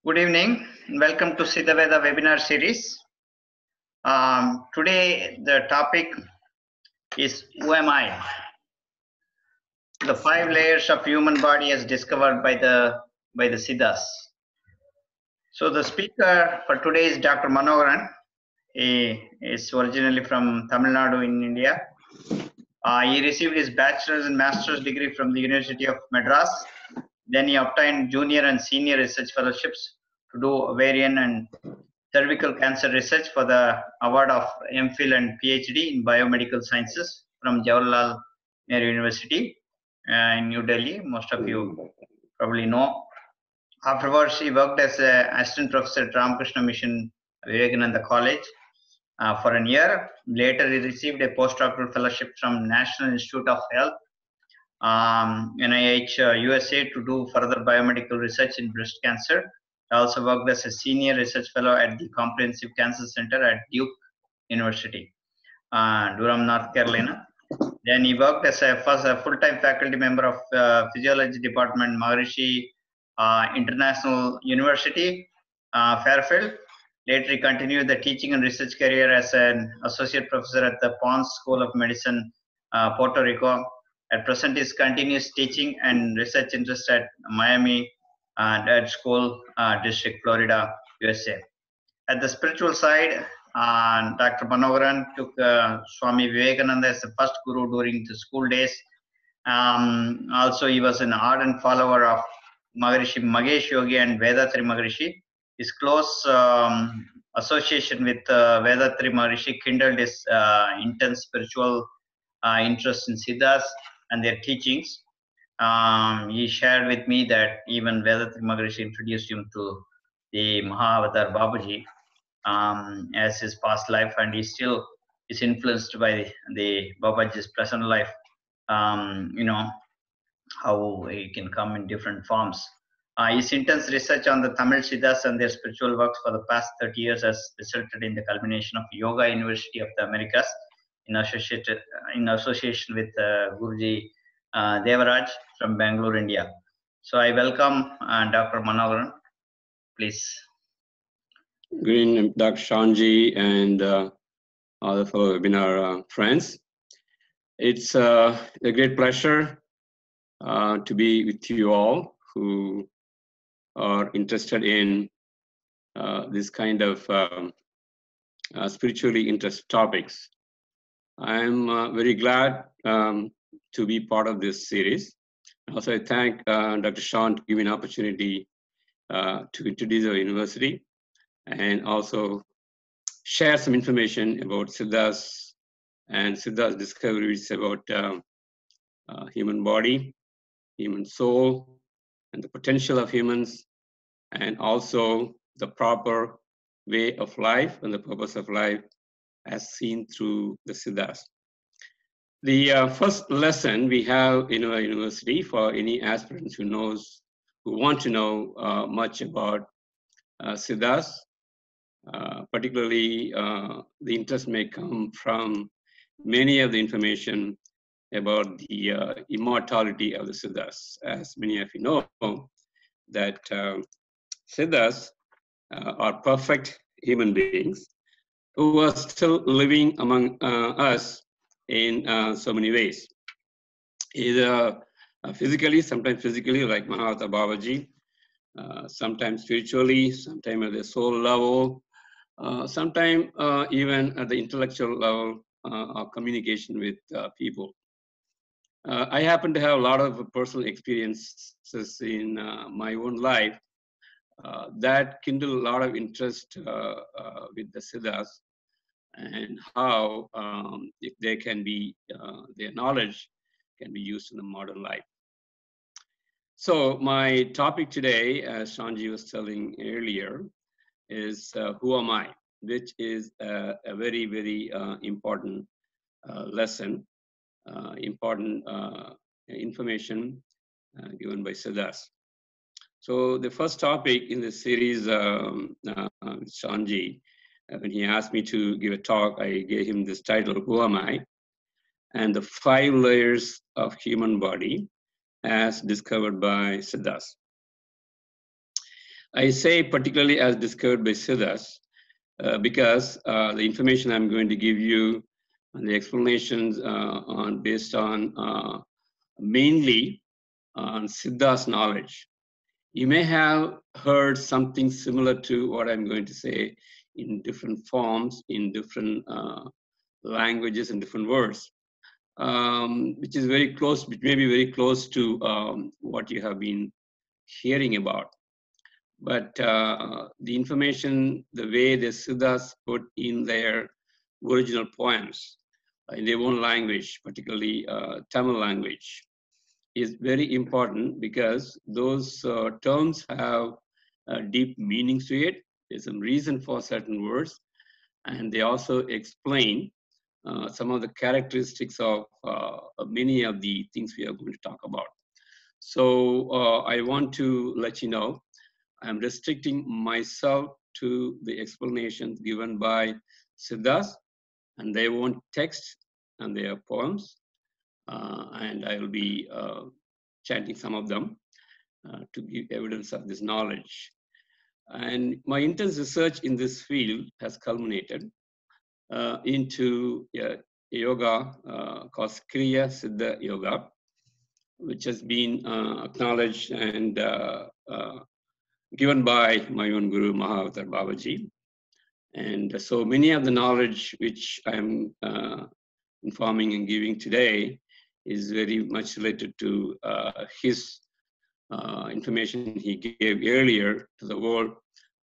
Good evening and welcome to Siddha-Vetha webinar series. Today the topic is Who am I? The 5 layers of human body as discovered by the Siddhas. So the speaker for today is Dr. Manoharan. He is originally from Tamil Nadu in India. He received his bachelor's and master's degree from the University of Madras. Then he obtained junior and senior research fellowships to do ovarian and cervical cancer research for the award of MPhil and PhD in biomedical sciences from Jawaharlal Nehru University in New Delhi. Most of you probably know. Afterwards, he worked as an assistant professor at Ramakrishna Mission Vivekananda College for a year. Later, he received a postdoctoral fellowship from National Institute of Health, NIH USA, to do further biomedical research in breast cancer. He also worked as a senior research fellow at the Comprehensive Cancer Center at Duke University, Durham, North Carolina. Then he worked as a full-time faculty member of Physiology Department, Maharishi International University, Fairfield. Later, he continued the teaching and research career as an associate professor at the Pons School of Medicine, Puerto Rico. At present, his continuous teaching and research interest at Miami Dade School District, Florida, USA. At the spiritual side, Dr. Manoharan took Swami Vivekananda as the first guru during the school days. Also, he was an ardent follower of Maharishi Mahesh Yogi and Vedatri Maharishi. His close association with Vedatri Maharishi kindled his intense spiritual interest in Siddhas and their teachings. He shared with me that even Vedatri Maharishi introduced him to the Maha Babaji as his past life, and he still is influenced by the Babaji's present life. How he can come in different forms. His intense research on the Tamil Siddhas and their spiritual works for the past 30 years has resulted in the culmination of Yoga University of the Americas in association with Guruji Devaraj from Bangalore, India. So I welcome Dr. Manoharan. Please. Good evening, Dr. Shanji and all the fellow webinar friends. It's a great pleasure to be with you all who are interested in this kind of spiritually interested topics. I'm very glad to be part of this series. Also, I thank Dr. Sean to give me an opportunity to introduce our university and also share some information about Siddhas and Siddhas discoveries about human body, human soul, and the potential of humans, and also the proper way of life and the purpose of life as seen through the Siddhas. The first lesson we have in our university for any aspirants who want to know much about Siddhas, particularly the interest may come from many of the information about the immortality of the Siddhas. As many of you know, that Siddhas are perfect human beings who are still living among us in so many ways. Either sometimes physically like Mahakala Babaji, sometimes spiritually, sometimes at the soul level, sometimes even at the intellectual level of communication with people. I happen to have a lot of personal experiences in my own life that kindle a lot of interest with the Siddhas and how if they can be, their knowledge can be used in the modern life. So my topic today, as Shanji was telling earlier, is who am I, which is a very, very important lesson, important information given by Siddhas. So the first topic in this series, Shanji, when he asked me to give a talk, I gave him this title, Who Am I? And the 5 layers of human body as discovered by Siddhas. I say particularly as discovered by Siddhas, because the information I'm going to give you and the explanations based on mainly on Siddha's knowledge. You may have heard something similar to what I'm going to say in different forms, in different languages and different words, which is very close, which may be very close to what you have been hearing about. But the information, the way the Siddhas put in their original poems in their own language, particularly Tamil language, is very important because those terms have deep meanings to it. There's some reason for certain words, and they also explain some of the characteristics of many of the things we are going to talk about. So I want to let you know, I'm restricting myself to the explanations given by Siddhas and their own text and their poems, and I will be chanting some of them to give evidence of this knowledge. And my intense research in this field has culminated into a yoga called Kriya Siddha Yoga, which has been acknowledged and given by my own guru, Maha Babaji. And so many of the knowledge which I'm informing and giving today is very much related to his information he gave earlier to the world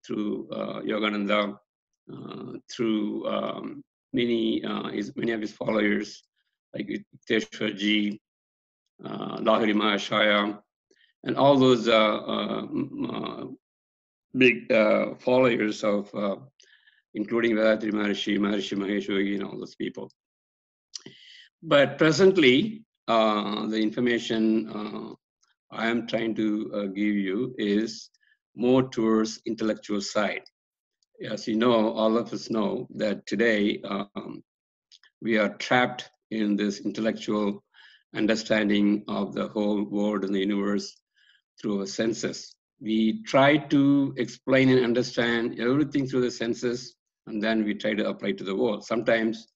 through Yogananda, through many of his followers like Yukteswarji, Lahiri Mahashaya, and all those big followers of, including Vedatri Maharishi, Maharishi Mahesh Yogi, and all those people. But presently, the information I am trying to give you is more towards intellectual side. As you know, all of us know that today we are trapped in this intellectual understanding of the whole world and the universe through our senses. We try to explain and understand everything through the senses, and then we try to apply to the world. Sometimes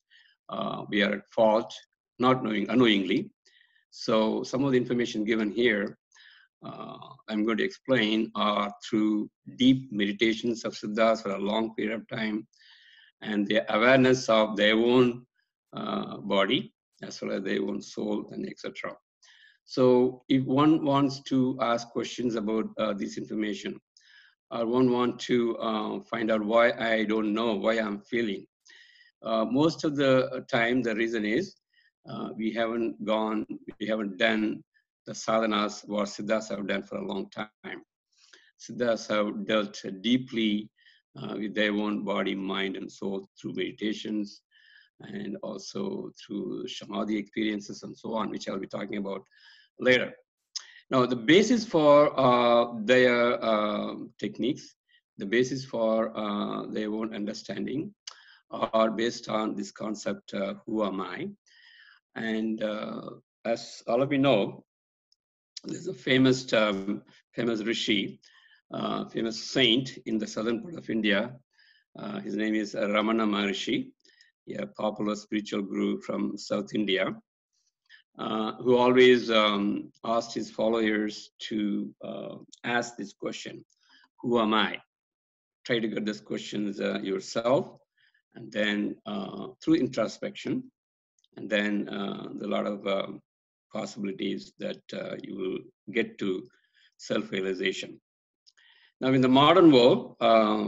we are at fault, not knowing, unknowingly. So some of the information given here, I'm going to explain are through deep meditations of Siddhas for a long period of time, and the awareness of their own body, as well as their own soul, and etc. So if one wants to ask questions about this information, or one wants to find out why I don't know, why I'm feeling, most of the time the reason is we haven't done the sadhanas what Siddhas have done for a long time. Siddhas have dealt deeply with their own body, mind, and soul through meditations, and also through samadhi experiences and so on, which I'll be talking about later. Now, the basis for their techniques, the basis for their own understanding are based on this concept, who am I? And as all of you know, there's a famous rishi, famous saint in the southern part of India. His name is Ramana Maharishi, a popular spiritual guru from South India, who always asked his followers to ask this question, who am I? Try to get these questions yourself, and then through introspection, and then a lot of possibilities that you will get to self-realization. Now, in the modern world,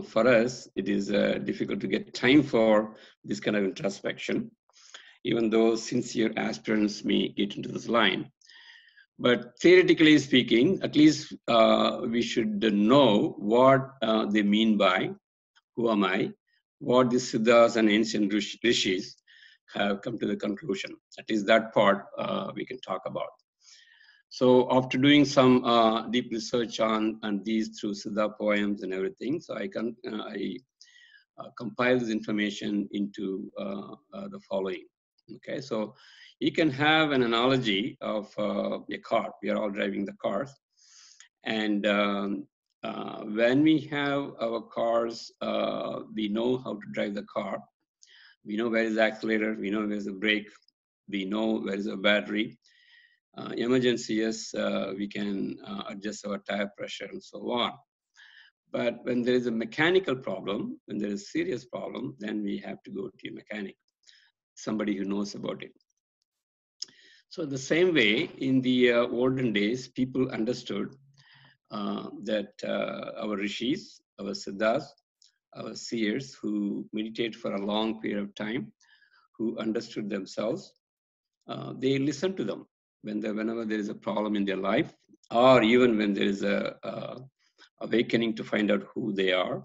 for us, it is difficult to get time for this kind of introspection, even though sincere aspirants may get into this line. But theoretically speaking, at least we should know what they mean by who am I, what the Siddhas and ancient rishis have come to the conclusion. At least that part we can talk about. So after doing some deep research on these through Siddha poems and everything, so I compile this information into the following. Okay, so you can have an analogy of a car. We are all driving the cars, and when we have our cars, we know how to drive the car. We know where is the accelerator, we know where is the brake, we know where is the battery. Emergency, yes, we can adjust our tire pressure and so on. But when there is a mechanical problem, when there is a serious problem, then we have to go to a mechanic, somebody who knows about it. So the same way, in the olden days, people understood that our rishis, our siddhas, our seers who meditate for a long period of time, who understood themselves, they listened to them whenever there is a problem in their life, or even when there is a awakening to find out who they are.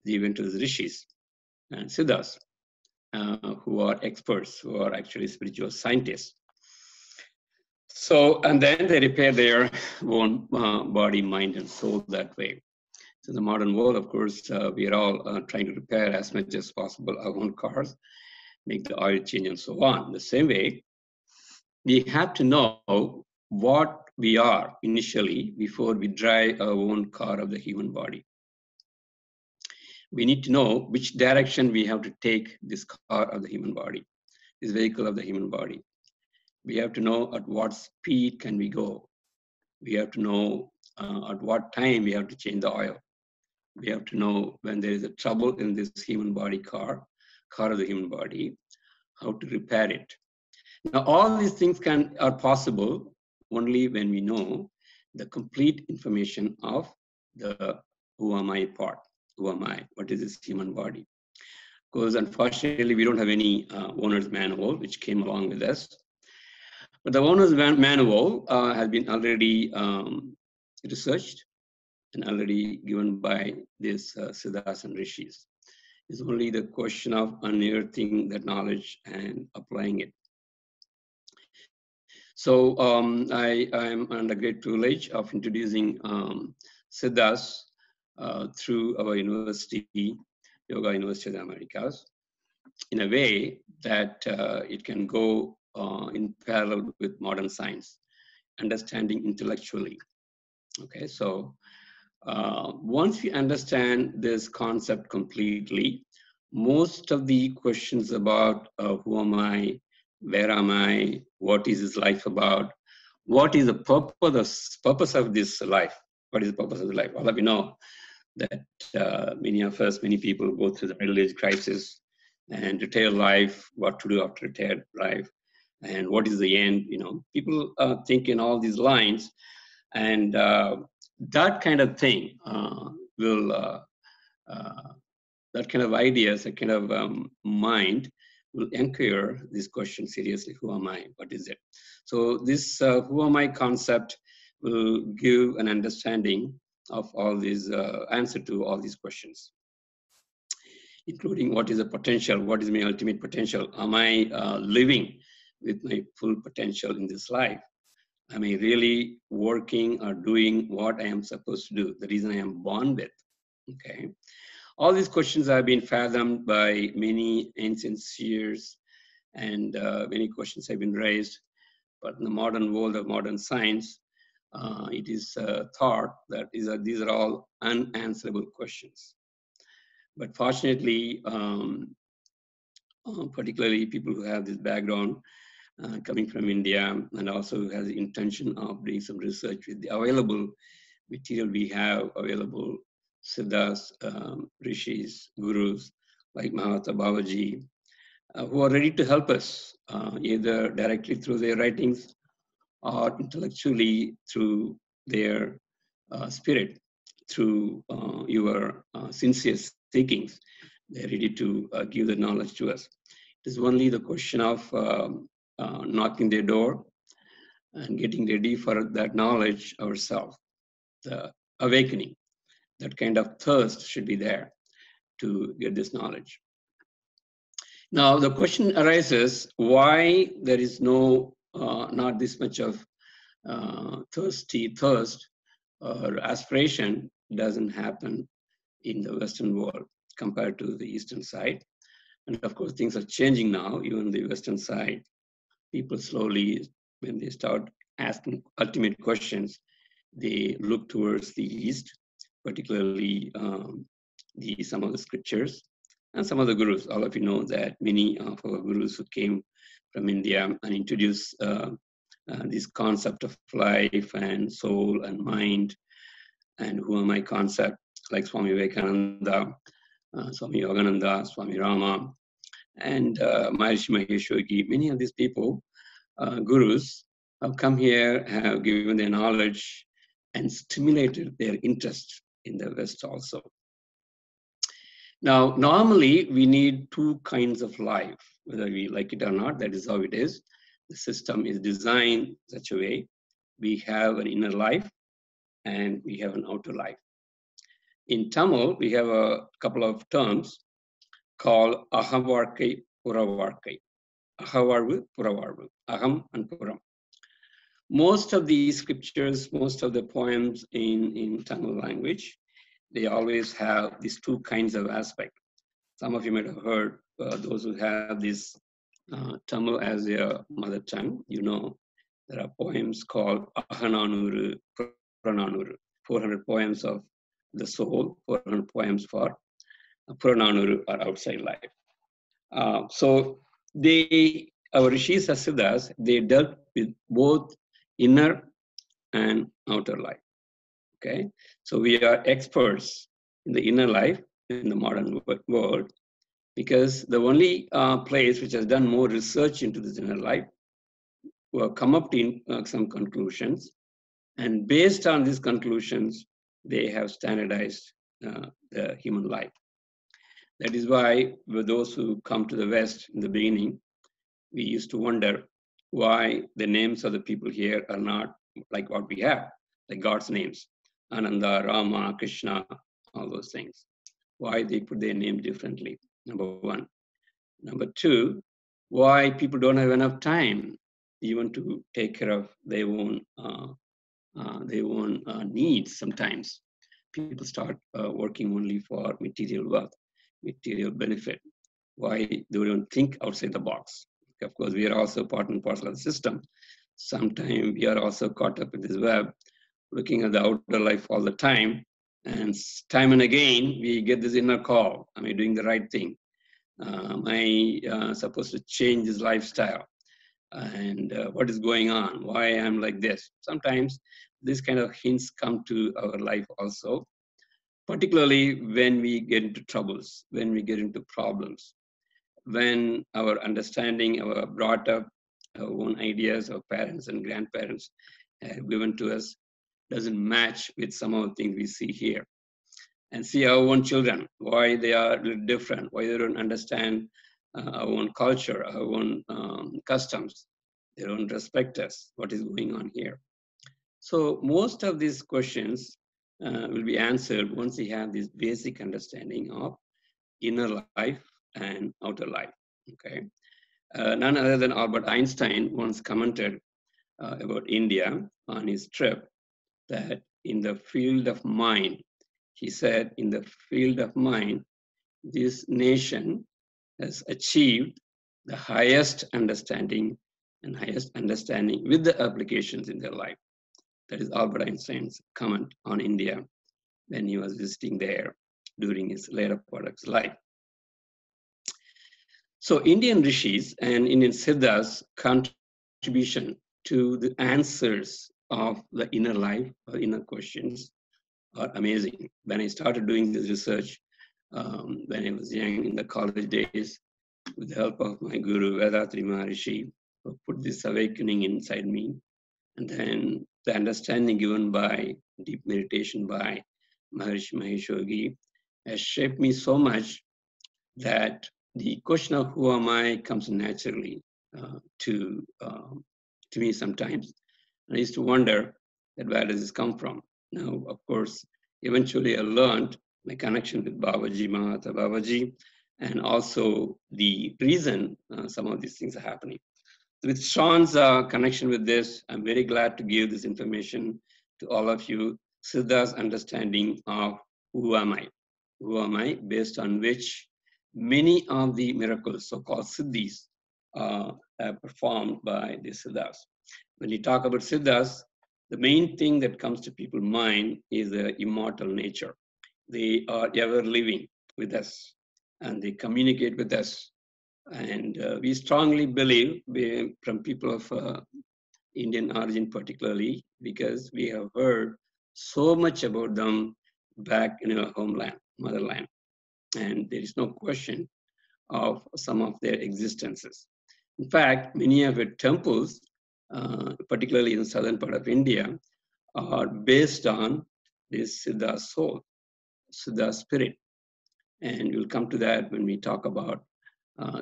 They went to the rishis and siddhas, who are experts, who are actually spiritual scientists. So, and then they repair their own body, mind, and soul that way. So in the modern world, of course, we are all trying to repair as much as possible our own cars, make the oil change and so on. The same way, we have to know what we are initially before we drive our own car of the human body. We need to know which direction we have to take this car of the human body, this vehicle of the human body. We have to know at what speed can we go. We have to know at what time we have to change the oil. We have to know when there is a trouble in this human body car of the human body, how to repair it. Now, all these things are possible only when we know the complete information of the who am I part. Who am I? What is this human body? Because unfortunately, we don't have any owner's manual which came along with us. But the owner's manual has been already researched and already given by these siddhas and rishis. It's only the question of unearthing that knowledge and applying it. So I'm under great privilege of introducing siddhas through our university, Yoga University of the Americas, in a way that it can go in parallel with modern science, understanding intellectually. Okay, so once we understand this concept completely, most of the questions about who am I, where am I, what is this life about, what is the purpose of this life, what is the purpose of the life? All of you know that many people go through the middle age crisis and retired life, what to do after retired life, and what is the end. People think in all these lines, and that kind of thing that kind of ideas, that kind of mind will inquire this question seriously: who am I? What is it? So this who am I concept will give an understanding of all these answer to all these questions, including what is the potential, what is my ultimate potential? Am I living with my full potential in this life? Am I really working or doing what I am supposed to do, the reason I am born with? Okay. All these questions have been fathomed by many ancient seers, and many questions have been raised. But in the modern world of modern science, it is thought that these are all unanswerable questions. But fortunately, particularly people who have this background coming from India, and also who has the intention of doing some research with the available material we have available, siddhas, rishis, gurus like Mahakala Body, who are ready to help us, either directly through their writings or intellectually through their spirit, through your sincere seekings. They're ready to give the knowledge to us. It is only the question of knocking their door and getting ready for that knowledge ourselves. The awakening, that kind of thirst should be there to get this knowledge. Now, the question arises why there is not this much of thirst or aspiration doesn't happen in the Western world compared to the Eastern side. And of course, things are changing now, even the Western side. People slowly, when they start asking ultimate questions, they look towards the East, particularly some of the scriptures and some of the gurus. All of you know that many of our gurus who came from India and introduced this concept of life and soul and mind and who am I concept, like Swami Vivekananda, Swami Yogananda, Swami Rama, and Maharishi Mahesh Yogi. Many of these people, gurus, have come here, have given their knowledge and stimulated their interest in the West also. Now, normally we need two kinds of life, whether we like it or not, that is how it is. The system is designed such a way. We have an inner life and we have an outer life. In Tamil, we have a couple of terms called Ahavarkai, Puravarkai. Ahavarvu, Puravarvu, Aham and Puram. Most of these scriptures, most of the poems in Tamil language, they always have these two kinds of aspect. Some of you might have heard those who have this Tamil as their mother tongue, you know, there are poems called Ahananuru, Purananuru, 400 poems of the soul, 400 poems for Purananuru or outside life. So our Rishis and Siddhas, they dealt with both inner and outer life. Okay, so we are experts in the inner life in the modern world because the only place which has done more research into this inner life will come up to some conclusions, and based on these conclusions, they have standardized the human life. That is why with those who come to the West in the beginning, we used to wonder why the names of the people here are not like what we have, like God's names. Ananda, Rama, Krishna, all those things. Why they put their name differently, number one. Number two, why people don't have enough time even to take care of their own needs sometimes. People start working only for material wealth, material benefit. Why they don't think outside the box? Of course, we are also part and parcel of the system. Sometimes we are also caught up in this web, looking at the outer life all the time, and time and again we get this inner call: am I doing the right thing? Am I supposed to change this lifestyle? And what is going on? Why I'm like this? Sometimes these kind of hints come to our life also, particularly when we get into troubles, when we get into problems, when our understanding, our brought up, our own ideas, our parents and grandparents have given to us doesn't match with some of the things we see here. And see our own children, why they are different, why they don't understand our own culture, our own customs, they don't respect us, what is going on here. So most of these questions will be answered once we have this basic understanding of inner life and outer life, okay? None other than Albert Einstein once commented about India on his trip that in the field of mind, he said, in the field of mind, this nation has achieved the highest understanding and highest understanding with the applications in their life. That is Albert Einstein's comment on India when he was visiting there during his later part of his life. So Indian rishis and Indian siddhas' contribution to the answers of the inner life or inner questions are amazing. When I started doing this research, when I was young in the college days, with the help of my guru, Vedatri Maharishi, who put this awakening inside me, and then the understanding given by deep meditation by Maharishi Mahesh Yogi has shaped me so much that the question of who am I comes naturally to me sometimes. And I used to wonder that where does this come from? Now, of course, eventually I learned my connection with Babaji, Mahata Babaji, and also the reason some of these things are happening. With Sean's connection with this, I'm very glad to give this information to all of you. Siddha's understanding of who am I, based on which many of the miracles, so-called siddhis, are performed by the siddhas. When you talk about siddhas, the main thing that comes to people's mind is the immortal nature. They are ever living with us and they communicate with us. And we strongly believe, from people of Indian origin particularly, because we have heard so much about them back in our homeland, motherland. And there is no question of some of their existences. In fact, many of the temples, particularly in the southern part of India, are based on this Siddha soul, Siddha spirit. And we'll come to that when we talk about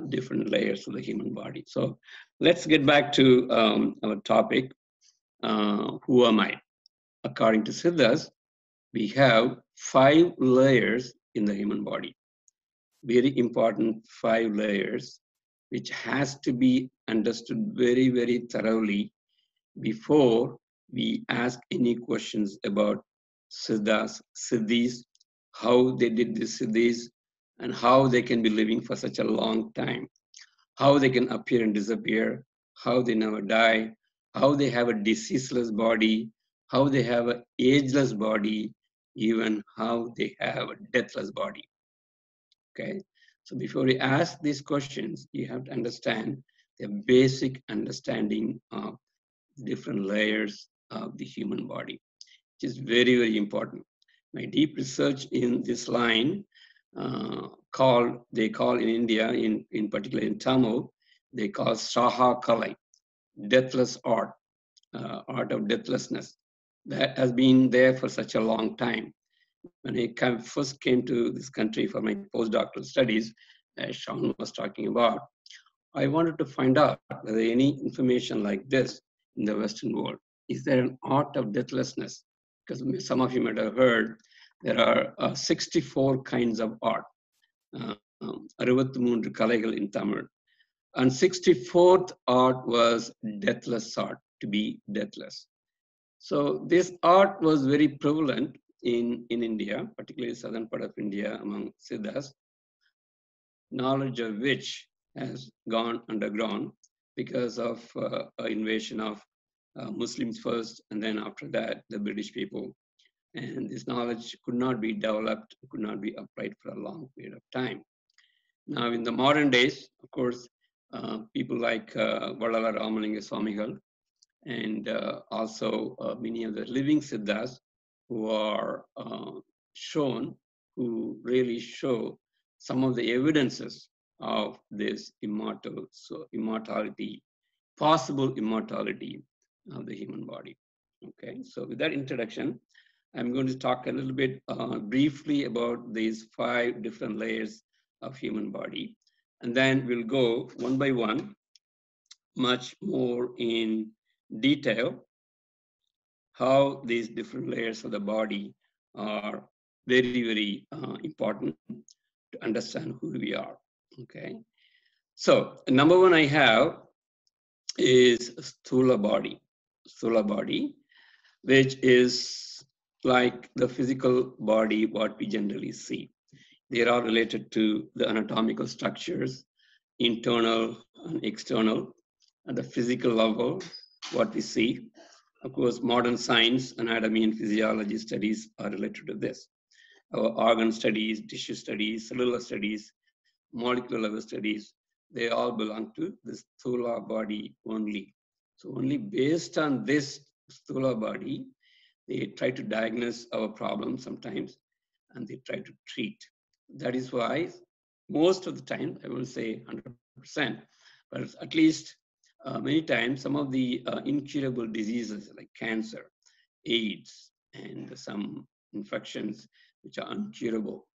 different layers of the human body. So let's get back to our topic, who am I? According to Siddhas, we have 5 layers in the human body. Very important 5 layers, which has to be understood very, very thoroughly before we ask any questions about Siddhas, Siddhis, how they did this Siddhis, and how they can be living for such a long time, how they can appear and disappear, how they never die, how they have a diseaseless body, how they have an ageless body, even how they have a deathless body. Okay, so before we ask these questions, you have to understand the basic understanding of different layers of the human body, which is very, very important. My deep research in this line, they call in India, in particular in Tamil, they call Saha Kalai, deathless art, art of deathlessness. That has been there for such a long time. When I first came to this country for my postdoctoral studies, as Sean was talking about, I wanted to find out whether any information like this in the Western world. Is there an art of deathlessness? Because some of you might have heard there are 64 kinds of art. 63 கலைகள் in Tamil. And 64th art was deathless art, to be deathless. So this art was very prevalent in India, particularly southern part of India among Siddhas, knowledge of which has gone underground because of invasion of Muslims first, and then after that, the British people. And this knowledge could not be developed, could not be applied for a long period of time. Now, in the modern days, of course, people like Vadala Ramalinga Swamigal and also many of the living Siddhas who are shown, who really show some of the evidences of this immortality, possible immortality of the human body. Okay, so with that introduction, I'm going to talk a little bit briefly about these 5 different layers of human body, and then we'll go one by one, much more in detail, how these different layers of the body are very, very important to understand who we are. Okay, so number 1 I have is Sthula body, which is like the physical body, what we generally see. They are related to the anatomical structures, internal and external, at the physical level, what we see. Of course, modern science, anatomy and physiology studies are related to this. Our organ studies, tissue studies, cellular studies, molecular level studies, they all belong to this Sthula body only. So only based on this Sthula body, they try to diagnose our problems sometimes, and they try to treat. That is why most of the time, I will say 100%, but at least many times, some of the incurable diseases like cancer, AIDS, and some infections which are uncurable.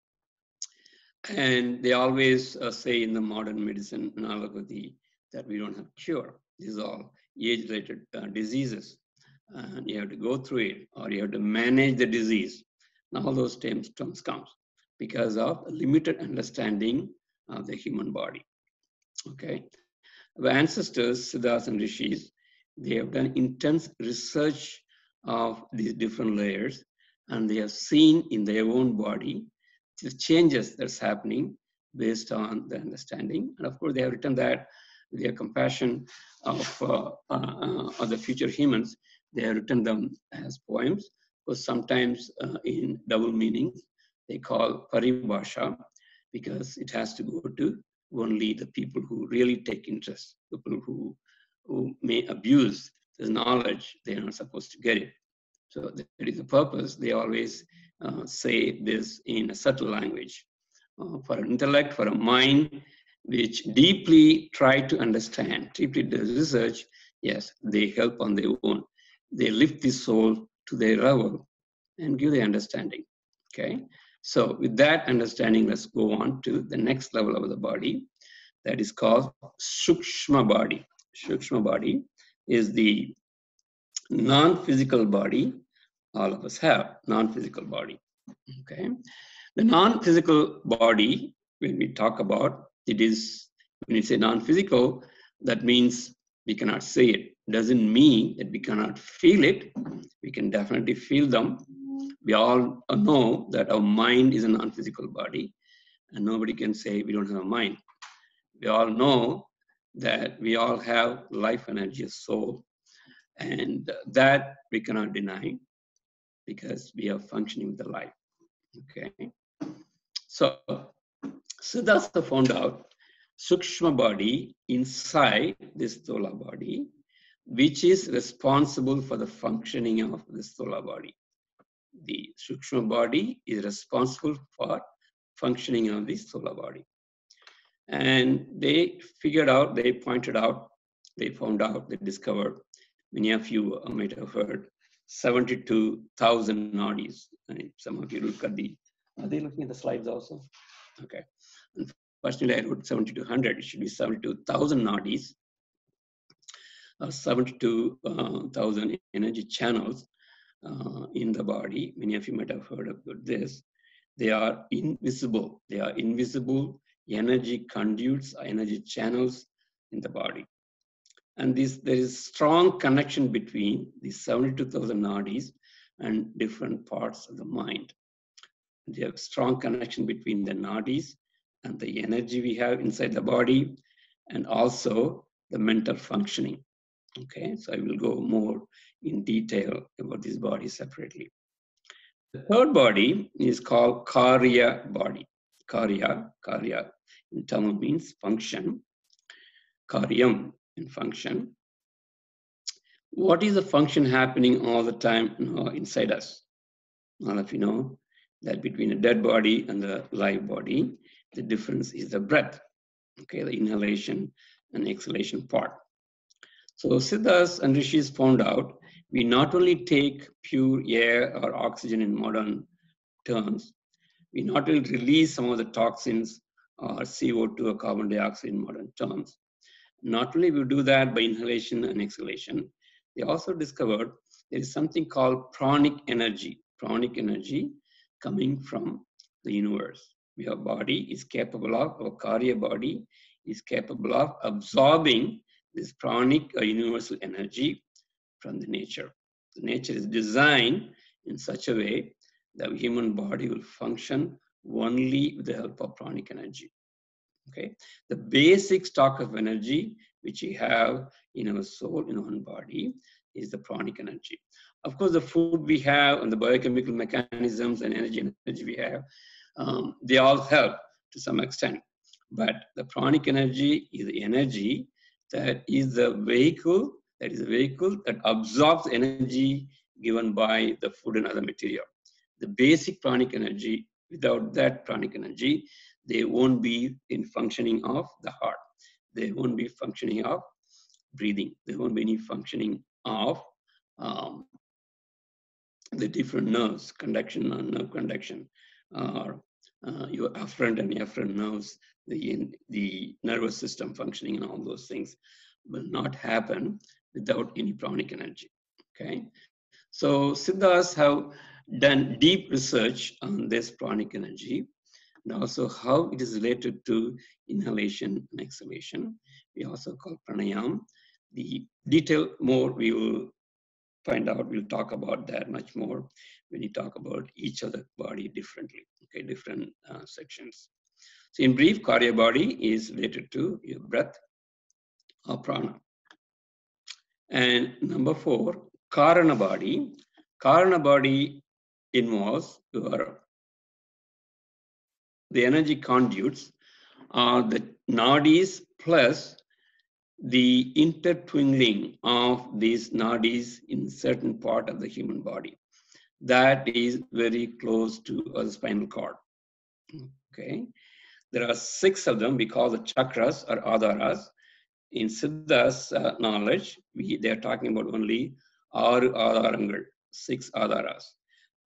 And they always say in the modern medicine and allopathy that we don't have cure. These are all age-related diseases. And you have to go through it, or you have to manage the disease. And all those terms come because of limited understanding of the human body. Okay, our ancestors, Siddhas and Rishis, they have done intense research of these different layers, and they have seen in their own body the changes that's happening based on the understanding. And of course, they have written that with their compassion of the future humans, They have written them as poems, because sometimes in double meanings, they call paribhasha, because it has to go to only the people who really take interest, people who may abuse this knowledge, they are not supposed to get it. So that is the purpose. They always say this in a subtle language. For an intellect, for a mind, which deeply try to understand, deeply does research, yes, they help on their own. They lift the soul to their level and give the understanding, okay? So with that understanding, let's go on to the next level of the body. That is called Sukshma body. Sukshma body is the non-physical body all of us have, non-physical body, okay? The non-physical body, when we talk about, it is, when you say non-physical, that means we cannot see it. Doesn't mean that we cannot feel it. We can definitely feel them. We all know that our mind is a non-physical body, and nobody can say we don't have a mind. We all know that we all have life energy, a soul, and that we cannot deny because we are functioning with the life, okay? So Siddha-Vetha found out Sukshma body inside this Sthola body, which is responsible for the functioning of the Sthola body. The Sukshma body is responsible for functioning of the Sthola body. And they figured out, they pointed out, they found out, they discovered, many of you might have heard, 72,000 nadis. And some of you look at the, are they looking at the slides also? Okay. Unfortunately, I wrote 7,200. It should be 72,000 nadis, 72,000 energy channels in the body. Many of you might have heard about this. They are invisible. They are invisible energy conduits, energy channels in the body. And there is strong connection between these 72,000 nadis and different parts of the mind. They have strong connection between the nadis and the energy we have inside the body, and also the mental functioning. Okay, so I will go more in detail about this body separately. The third body is called Karya body. Karya in Tamil means function. Karyam in function. What is the function happening all the time inside us? All of you know that between a dead body and the live body, the difference is the breath, okay, the inhalation and exhalation part. So Siddhas and Rishis found out we not only take pure air or oxygen in modern terms, we not only release some of the toxins or CO2 or carbon dioxide in modern terms. Not only we do that by inhalation and exhalation, they also discovered there is something called pranic energy. Pranic energy coming from the universe. Your body is capable of, our Karya body is capable of absorbing this pranic or universal energy from the nature. The nature is designed in such a way that the human body will function only with the help of pranic energy. Okay, the basic stock of energy which we have in our soul, in our body, is the pranic energy. Of course, the food we have and the biochemical mechanisms and energy we have, they all help to some extent. But the pranic energy is the energy that is the vehicle, that absorbs energy given by the food and other material. The basic pranic energy, without that pranic energy, they won't be in functioning of the heart. They won't be functioning of breathing. There won't be any functioning of the different nerves, conduction and nerve conduction, your afferent and efferent nerves, the nervous system functioning and all those things will not happen without any pranic energy, okay? So Siddhas have done deep research on this pranic energy and also how it is related to inhalation and exhalation. We also call pranayam. The detail more we will find out, we'll talk about that much more when we talk about each of the body differently, okay, different sections. So in brief, Karya body is related to your breath or prana. And number 4, Karna body. Karna body involves the energy conduits are the nadis plus the intertwining of these nadis in certain part of the human body. That is very close to the spinal cord. Okay, there are 6 of them. We call the chakras or adharas. In Siddha's knowledge, they are talking about only 6 adharangal, 6 adharas.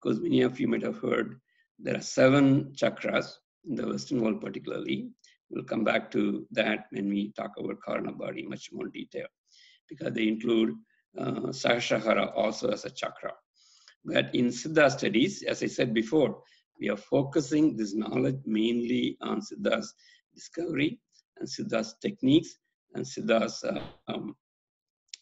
Because many of you might have heard there are 7 chakras in the Western world, particularly. We'll come back to that when we talk about Karna body much more detail, because they include Sahasrahara also as a chakra. But in Siddha studies, as I said before, we are focusing this knowledge mainly on Siddha's discovery and Siddha's techniques and Siddha's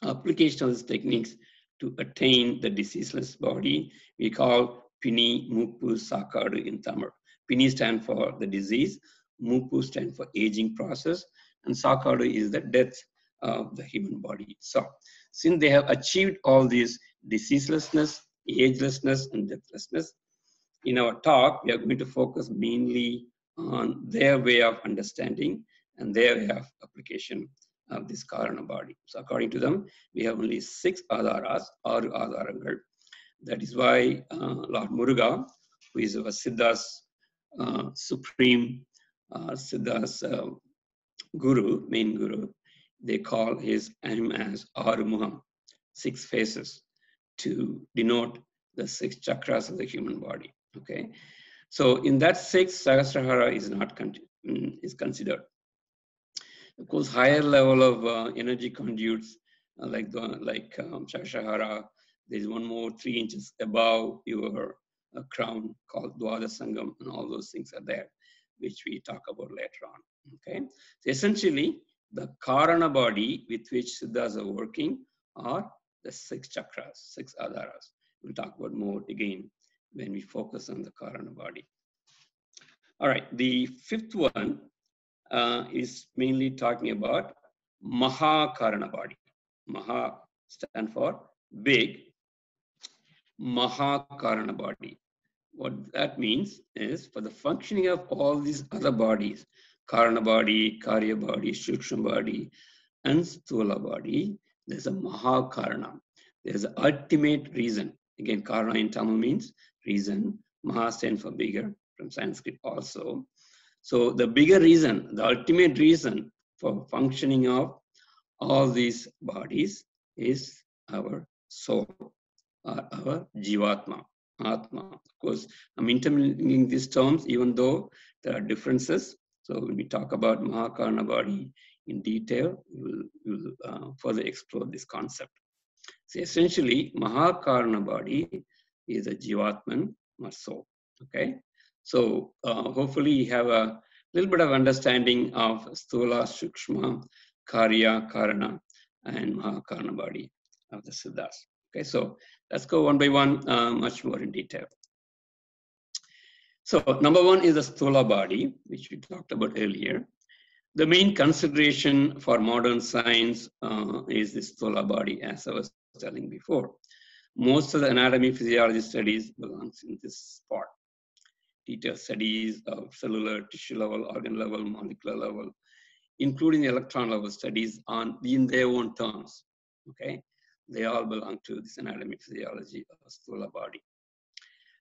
application of these techniques to attain the diseaseless body. We call Pini, Muppu, Sakadu in Tamil. Pini stands for the disease, Muppu stands for aging process, and Sakadu is the death of the human body. So, since they have achieved all these diseaselessness, agelessness, and deathlessness, in our talk, we are going to focus mainly on their way of understanding and their way of application of this Karna body. So according to them, we have only 6 adharas, 6 adharangal. That is why Lord Muruga, who is our Siddha's supreme, Siddha's guru, main guru, they call him as Arumuham, 6 faces, to denote the 6 chakras of the human body. Okay, so in that 6, Sahasrahara is not is considered. Of course, higher level of energy conduits like Sahasrahara, there is one more 3 inches above your crown called Dwada Sangam, and all those things are there, which we talk about later on. Okay, so essentially, the Karana body with which Siddhas are working are the 6 chakras, 6 adharas. We'll talk about more again when we focus on the Karana body. All right, the 5th one is mainly talking about Mahakarana body. Maha stands for big, Mahakarana body. What that means is for the functioning of all these other bodies, Karana body, Karya body, Shukshma body, and Sthula body, there's a Mahakarana. There's an ultimate reason. Again, Karna in Tamil means reason. Maha stands for bigger from Sanskrit also. So the bigger reason, the ultimate reason for functioning of all these bodies is our soul, our Jivatma, Atma. Of course, I'm intermingling these terms even though there are differences. So when we talk about Mahakarana body in detail, we will further explore this concept. So essentially, Mahakarana body is a Jivatman or soul. Okay, so hopefully you have a little bit of understanding of Sthula, Shukshma, Karya, Karana, and Mahakarana body of the Siddhas. Okay, so let's go one by one, much more in detail. So number 1 is the Sthula body, which we talked about earlier. The main consideration for modern science is the Sthula body, as I was telling before. Most of the anatomy physiology studies belongs in this part. Detailed studies of cellular, tissue level, organ level, molecular level, including electron level studies in their own terms. Okay, they all belong to this anatomy physiology of Sthula body.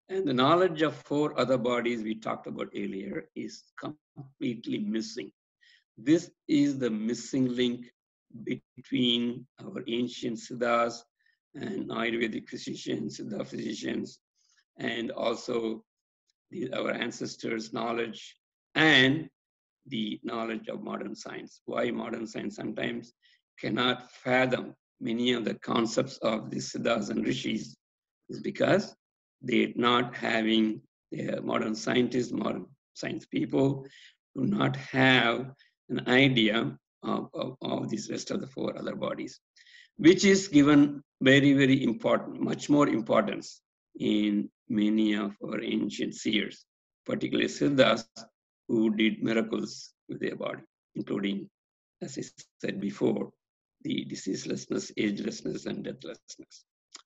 And the knowledge of 4 other bodies we talked about earlier is completely missing. This is the missing link between our ancient Siddhas and Ayurvedic physicians, Siddha physicians, and also our ancestors' knowledge and the knowledge of modern science. Why modern science sometimes cannot fathom many of the concepts of the Siddhas and Rishis is because they're not having modern scientists, modern science people do not have an idea of this rest of the 4 other bodies, which is given very, very important, much more importance in many of our ancient seers, particularly Siddhas, who did miracles with their body, including, as I said before, the diseaselessness, agelessness, and deathlessness.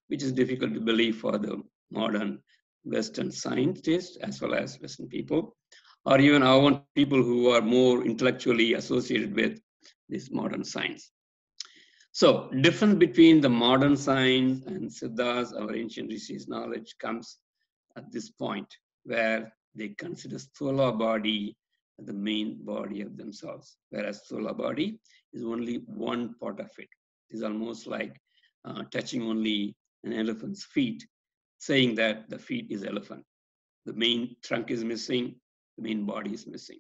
which is difficult to believe for the modern Western scientists as well as Western people, or even our own people who are more intellectually associated with this modern science. So, difference between the modern science and Siddha's, our ancient rishis' knowledge, comes at this point where they consider Sthola body as the main body of themselves, whereas Sthola body is only one part of it. It's almost like touching only an elephant's feet, saying that the feet is elephant. The main trunk is missing, the main body is missing.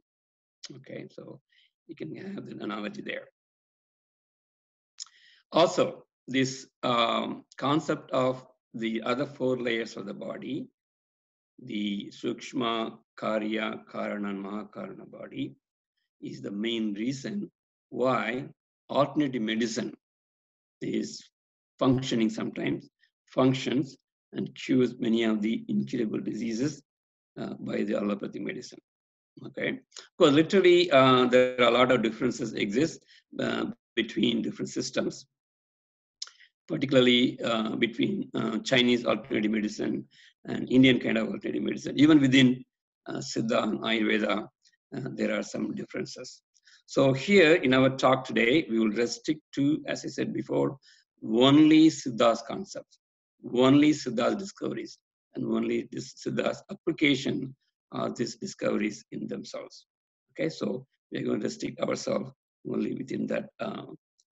Okay, so you can have the analogy there. Also, this concept of the other 4 layers of the body, the Sukshma, Karya, Karna, and Mahakarna body, is the main reason why alternative medicine is functioning sometimes, functions and cures many of the incurable diseases by the allopathic medicine. Okay, because literally there are a lot of differences exist between different systems, particularly between Chinese alternative medicine and Indian kind of alternative medicine. Even within Siddha and Ayurveda, there are some differences. So here in our talk today, we will restrict to, as I said before, only Siddha's concepts, only Siddha's discoveries, and only this Siddha's application of these discoveries in themselves. Okay, so we are going to restrict ourselves only within that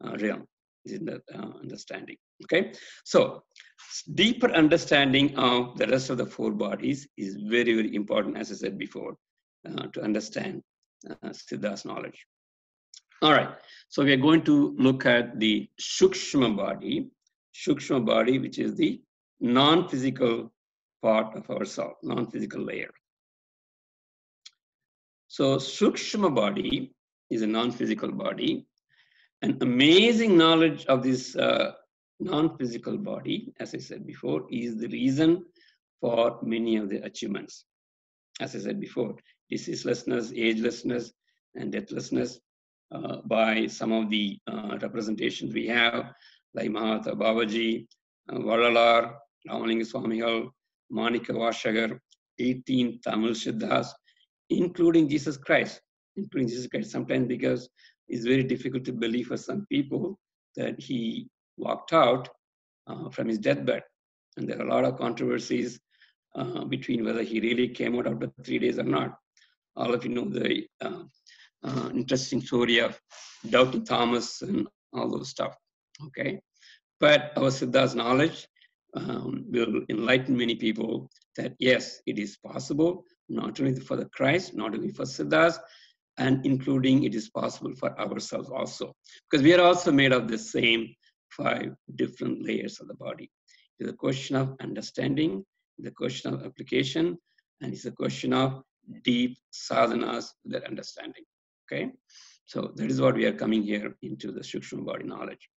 realm, within that understanding. Okay, so deeper understanding of the rest of the 4 bodies is very, very important, as I said before, to understand Siddha's knowledge. All right, so we are going to look at the Sukshma body, which is the non-physical part of our self, non-physical layer. So Sukshma body is a non-physical body. An amazing knowledge of this non-physical body, as I said before, is the reason for many of the achievements. As I said before, diseaselessness, agelessness, and deathlessness by some of the representations we have, like Mahata Babaji, Valalar, Ramalinga Swamigal, Manika Vashagar, 18 Tamil Siddhas, including Jesus Christ, sometimes because it's very difficult to believe for some people that he walked out from his deathbed. And there are a lot of controversies between whether he really came out after 3 days or not. All of you know the interesting story of doubting Thomas and all those stuff, okay? But our Siddha's knowledge will enlighten many people that yes, it is possible, not only for the Christ, not only for Siddhas, and including it is possible for ourselves also. Because we are also made of the same 5 different layers of the body. It's a question of understanding, the question of application, and it's a question of deep sadhanas, that understanding. Okay, so that is what we are coming here into the Sukshma body knowledge.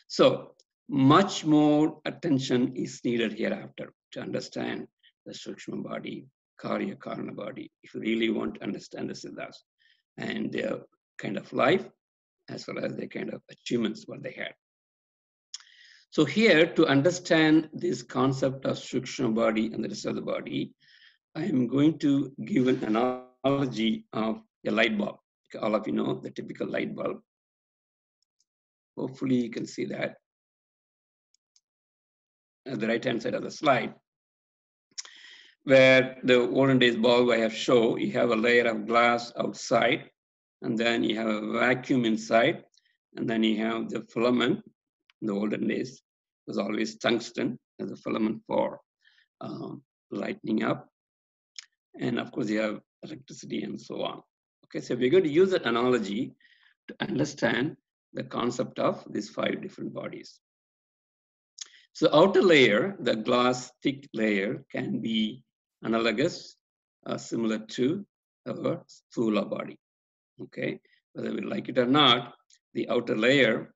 So much more attention is needed hereafter to understand the Sukshma body, Karya Karna body, if you really want to understand the Siddhas and their kind of life, as well as their kind of achievements, what they had. So here, to understand this concept of Sukshma body and the rest of the body, I am going to give an analogy of a light bulb. All of you know the typical light bulb. Hopefully you can see that at the right-hand side of the slide, where the olden days bulb I have shown, you have a layer of glass outside, and then you have a vacuum inside, and then you have the filament. In the olden days, it was always tungsten as a filament for lighting up. And of course, you have electricity and so on. Okay, so we're going to use that analogy to understand the concept of these 5 different bodies. So outer layer, the glass thick layer, can be analogous, similar to our Sthula body. Okay, whether we like it or not, the outer layer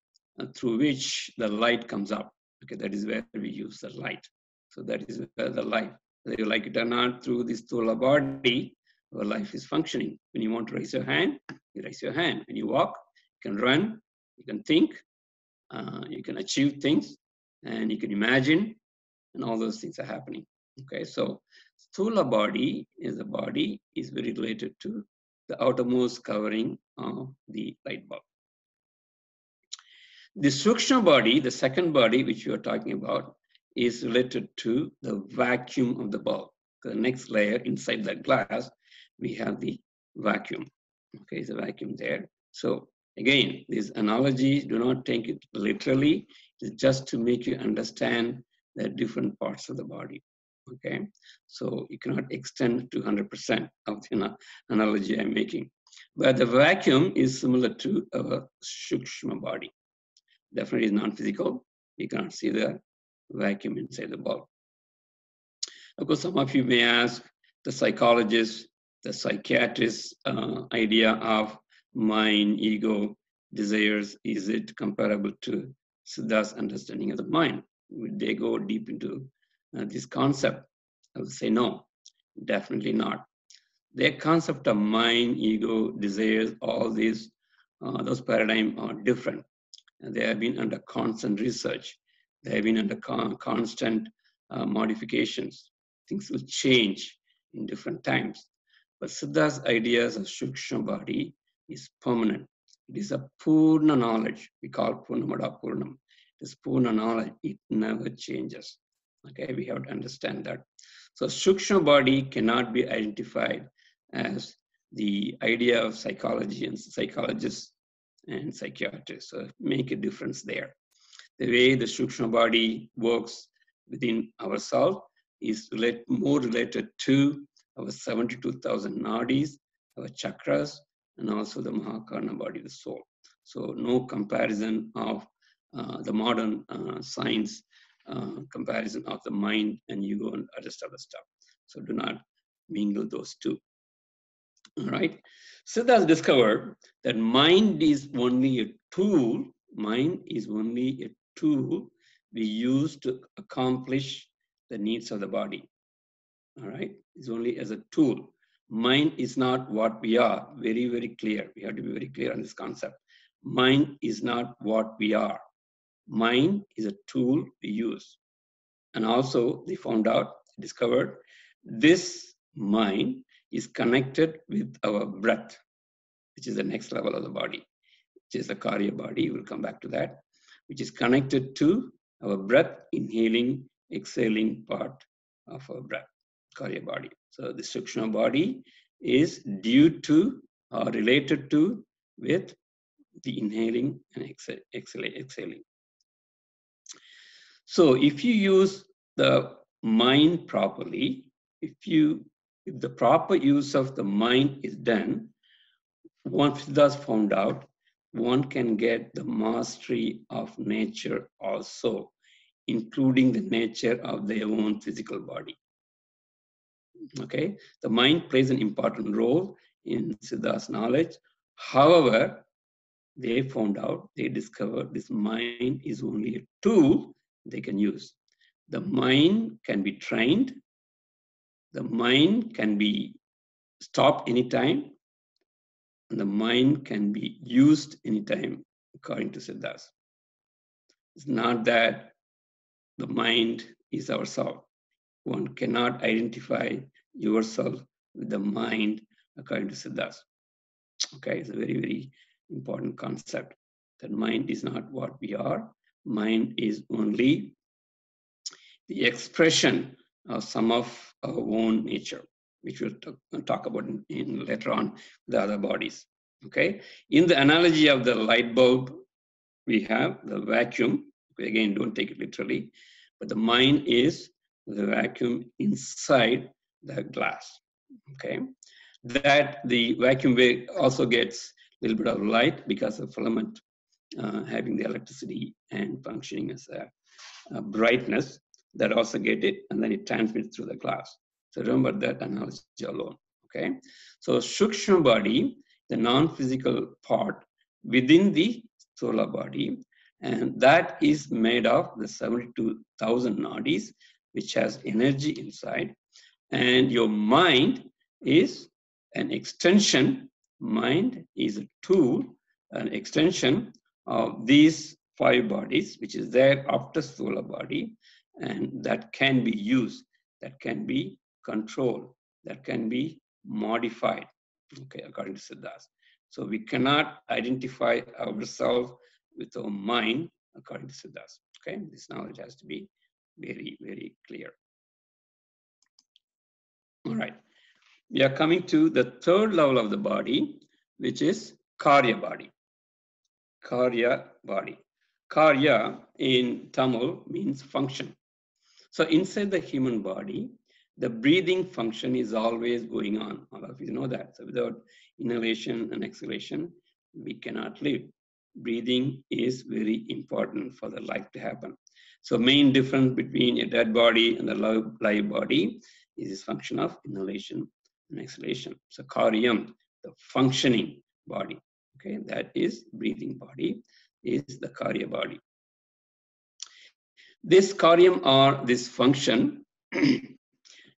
through which the light comes up. Okay, that is where we use the light. So that is where the light, whether you like it or not, through this Sthula body, our life is functioning. When you want to raise your hand, you raise your hand. When you walk, you can run, you can think, you can achieve things, and you can imagine, and all those things are happening. Okay, so Sthula body is very related to the outermost covering of the light bulb. The Sukshma body, the second body which you are talking about, is related to the vacuum of the bulb. The next layer inside the glass, we have the vacuum. Okay, it's a vacuum there. So again, these analogies, do not take it literally. It's just to make you understand the different parts of the body. Okay, so you cannot extend to 100% of the analogy I'm making. But the vacuum is similar to a Sukshma body. Definitely is non-physical. You cannot see the vacuum inside the bulb. Of course, some of you may ask the psychologist, the psychiatrist idea of mind, ego, desires, is it comparable to Siddha's understanding of the mind? Would they go deep into this concept? I would say no, definitely not. Their concept of mind, ego, desires, all these, those paradigms are different. And they have been under constant research. They have been under constant modifications. Things will change in different times. But Siddha's ideas of Sukshma body is permanent. It is a Purna knowledge. We call Purnamada Purnam. It is Purna knowledge. It never changes. Okay, we have to understand that. So Sukshma body cannot be identified as the idea of psychology and psychologists and psychiatrists. So make a difference there. The way the Sukshma body works within ourselves is more related to our 72,000 nadis, our chakras, and also the Mahakarna body, the soul. So no comparison of the modern science, comparison of the mind and ego and other stuff. So do not mingle those two. All right. Siddha has discovered that mind is only a tool. Mind is only a tool we use to accomplish the needs of the body. All right. It's only as a tool. Mind is not what we are. Very, very clear. We have to be very clear on this concept. Mind is not what we are. Mind is a tool we use. And also they discovered this mind is connected with our breath, which is the next level of the body, which is the Karya body. We'll come back to that, which is connected to our breath, inhaling, exhaling part of our breath, Karya body. So the Sukshma body is due to or related to with the inhaling and exhaling. So if you use the mind properly, if the proper use of the mind is done, once Siddha's found out, one can get the mastery of nature also, including the nature of their own physical body. Okay, the mind plays an important role in Siddha's knowledge. However, they discovered this mind is only a tool they can use. The mind can be trained. The mind can be stopped anytime. And the mind can be used anytime, according to Siddhas. It's not that the mind is ourself. One cannot identify yourself with the mind, according to Siddhas. Okay, it's a very, very important concept. That mind is not what we are. Mind is only the expression of some of our own nature, which we'll talk about in later on the other bodies. Okay, in the analogy of the light bulb, we have the vacuum. Again, don't take it literally, but the mind is the vacuum inside the glass. Okay, that the vacuum also gets a little bit of light because of filament having the electricity and functioning as a brightness that also get it, and then it transmits through the glass. So remember that analogy alone. Okay, so Sukshma body, the non-physical part within the Sthula body, and that is made of the 72,000 nadis, which has energy inside, and your mind is an extension. Mind is a tool, an extension of these 5 bodies, which is there after Stula body, and that can be used, that can be controlled, that can be modified, okay, according to Siddhas. So we cannot identify ourselves with our mind, according to Siddhas. Okay, this knowledge has to be very, very clear. All right, we are coming to the third level of the body, which is Karya body. Karya body. Karya in Tamil means function. So inside the human body, the breathing function is always going on. All of you know that. So without inhalation and exhalation, we cannot live. Breathing is very important for the life to happen. So main difference between a dead body and a live body is this function of inhalation and exhalation. So karyam, the functioning body, okay, that is breathing body, is the karya body. This karyam or this function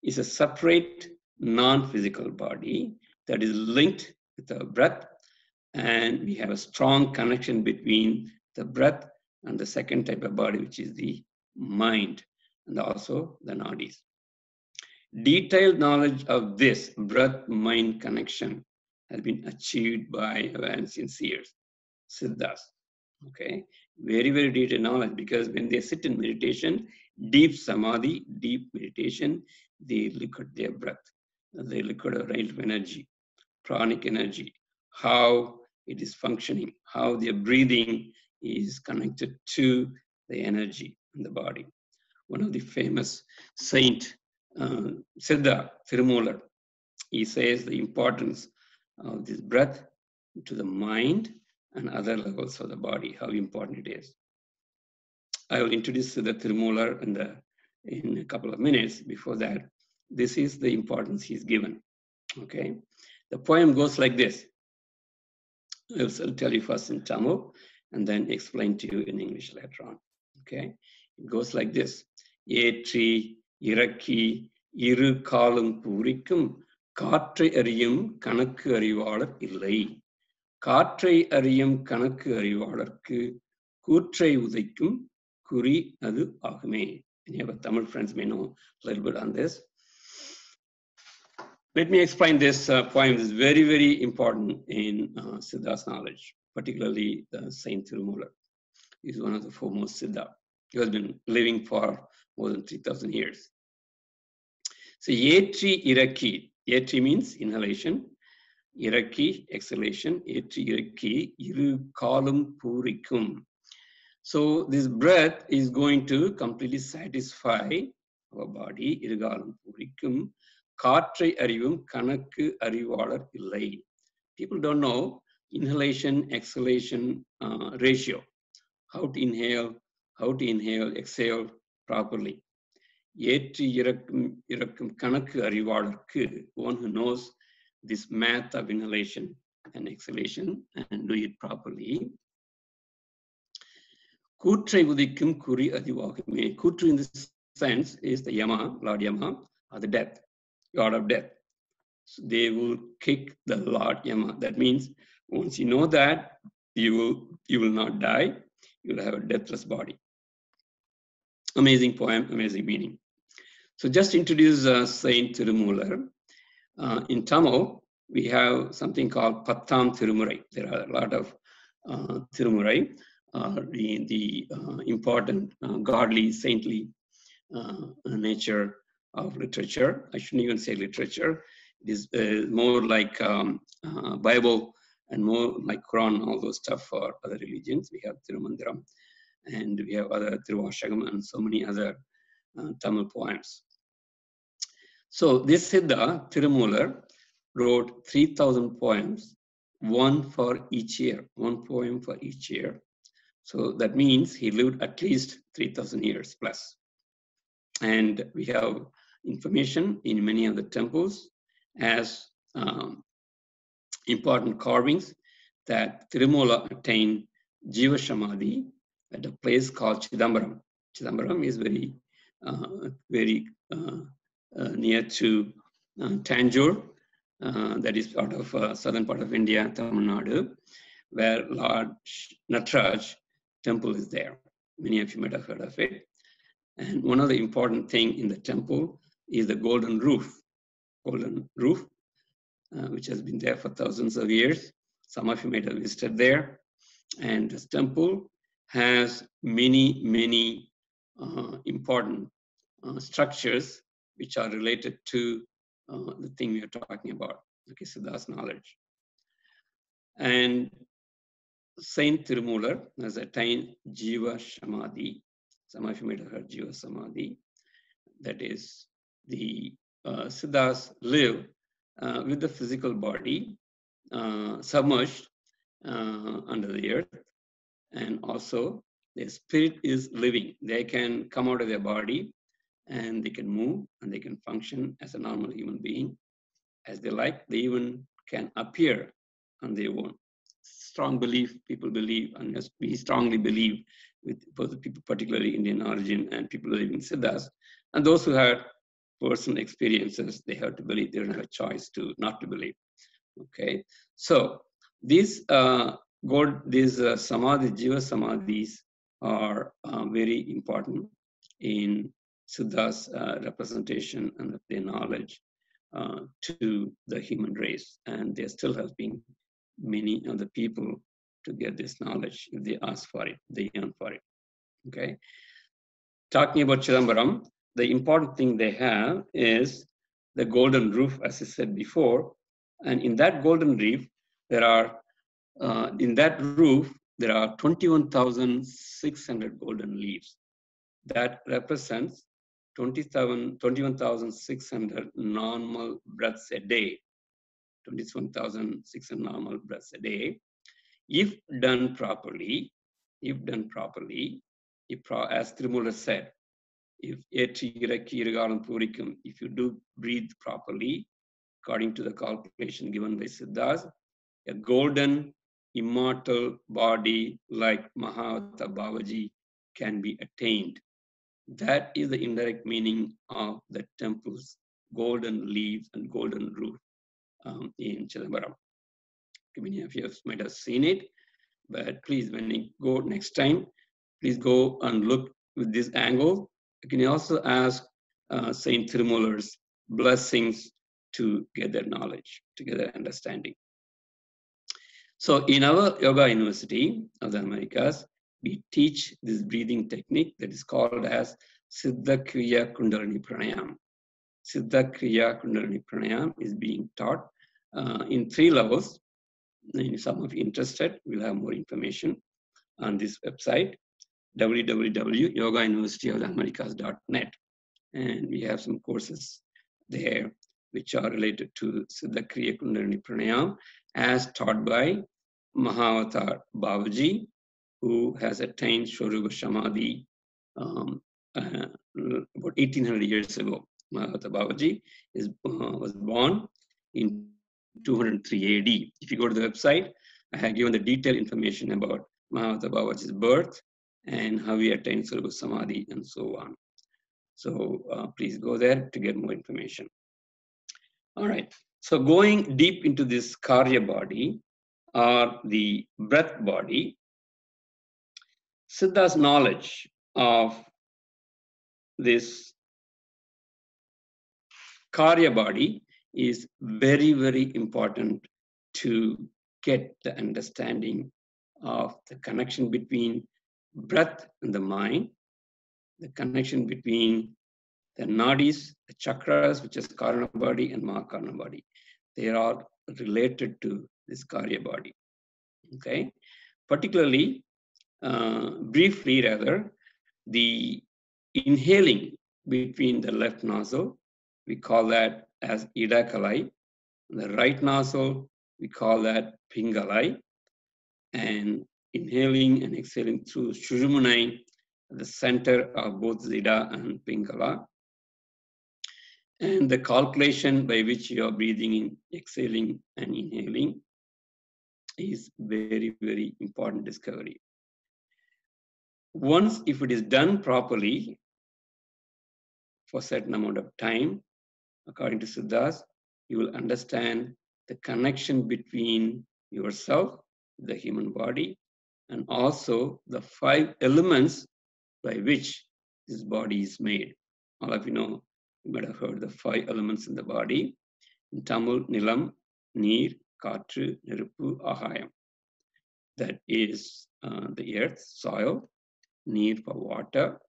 is a separate non-physical body that is linked with the breath, and we have a strong connection between the breath and the second type of body, which is the mind, and also the nadis. Detailed knowledge of this breath-mind connection has been achieved by ancient seers, Siddhas. Okay, very, very detailed knowledge, because when they sit in meditation, deep samadhi, deep meditation, they look at their breath, they look at a range of energy, pranic energy, how it is functioning, how their breathing is connected to the energy in the body. One of the famous saint, Siddha Tirumular, he says the importance of this breath to the mind and other levels of the body, how important it is. I will introduce the Tirumular in a couple of minutes. Before that, this is the importance he's given. Okay, the poem goes like this. I'll tell you first in Tamil and then explain to you in English later on. Okay, it goes like this. Etri, iraki, iru kalum purikum, kaatrai ariyum kanakku arivalar illai. Kaatrai ariyum kanakku arivalarku, கூற்றை உதைக்கும் குறி அது ஆகுமே. Any of our Tamil friends may know a little bit on this. Let me explain this poem. It's very, very important in Siddha's knowledge, particularly the Saint Tirumular. He's one of the foremost Siddha. He has been living for more than 3,000 years. So, Etri Iraki. Etri means inhalation. Iraki, exhalation. Etri Iraki, Iru Kalum Purikum. So, this breath is going to completely satisfy our body. Iru Kalum Purikum. Kaatrai arivum kanakku arivalar illai. People don't know inhalation, exhalation ratio. How to inhale, exhale properly. Etri irakkum kanakku arivalarku, one who knows this math of inhalation and exhalation and do it properly. Kutrai udikkum kuri adivagume. Kutru in this sense is the Yama, Lord Yama, or the death. God of death. So they will kick the Lord Yama. That means once you know that, you will not die. You will have a deathless body. Amazing poem, amazing meaning. So just introduce Saint Tirumular. In Tamil, we have something called Pattam Tirumurai. There are a lot of Tirumurai, the important godly, saintly nature of literature. I shouldn't even say literature. It is more like Bible and more like Quran, all those stuff for other religions. We have Tirumandiram and we have other Tiruvashagam and so many other Tamil poems. So this Siddha, Tirumular, wrote 3,000 poems, one for each year, one poem for each year. So that means he lived at least 3,000 years plus. And we have information in many of the temples as important carvings that Tirumula attained Jiva Samadhi at a place called Chidambaram. Chidambaram is very near to Tanjore, that is part of southern part of India, Tamil Nadu, where Lord Nataraj temple is there. Many of you might have heard of it. And one of the important things in the temple is the golden roof, which has been there for thousands of years. Some of you might have visited there. And this temple has many, many important structures which are related to the thing we are talking about, okay, Siddha's knowledge. And Saint Tirumular has attained Jiva Samadhi. Some of you might have heard Jiva Samadhi. That is, the Siddhas live with the physical body submerged under the earth, and also their spirit is living. They can come out of their body and they can move and they can function as a normal human being as they like. They even can appear on their own. Strong belief, people believe, and we strongly believe with both people, particularly Indian origin and people living Siddhas, and those who had personal experiences, they have to believe. They don't have a choice to not to believe. Okay, so these samadhi, jiva samadhis are very important in Siddha's representation and their knowledge to the human race, and they're still helping many of the people to get this knowledge if they ask for it, they yearn for it. Okay, talking about Chidambaram, the important thing they have is the golden roof, as I said before, and in that golden roof, there are 21,600 golden leaves. That represents 21,600 normal breaths a day. 21,600 normal breaths a day. If done properly, as Tirumular said, if you do breathe properly, according to the calculation given by Siddhas, a golden immortal body like Mahakala Body can be attained. That is the indirect meaning of the temple's golden leaves and golden roof in Chidambaram. Many of you might have seen it, but please, when you go next time, please go and look with this angle. You can also ask Saint Tirumular's blessings to get their knowledge, to get their understanding. So in our Yoga University of the Americas, we teach this breathing technique that is called as Siddha-Kriya Kundalini Pranayam. Siddha-Kriya Kundalini Pranayam is being taught in 3 levels. If some of you interested, we'll have more information on this website, www.yogauniversityofamericas.net. And we have some courses there which are related to Siddha-Kriya Kundalini Pranayam as taught by Mahakala Body, who has attained Swarupa Samadhi about 1800 years ago. Mahakala Body was born in 203 AD. If you go to the website, I have given the detailed information about Mahakala Body's birth and how he attained Swarupa Samadhi and so on. So please go there to get more information. All right, so going deep into this Karya body or the breath body, Siddha's knowledge of this Karya body is very, very important to get the understanding of the connection between breath and the mind, the connection between the nadis, the chakras, which is Karna body and Mahakala body. They are all related to this Karya body. Okay, particularly, briefly rather, the inhaling between the left nostril, we call that as Idakalai. The right nostril, we call that Pingalai. And inhaling and exhaling through Sujumunai, the center of both Zida and Pingala. And the calculation by which you are breathing in, exhaling and inhaling is very, very important discovery. Once, if it is done properly for a certain amount of time, according to Siddhas, you will understand the connection between yourself, the human body, and also the 5 elements by which this body is made. All of you know, you might have heard the 5 elements in the body. In Tamil, Nilam, Neer, Katru, Niruppu, Ahayam. That is the earth, soil, Neer for water,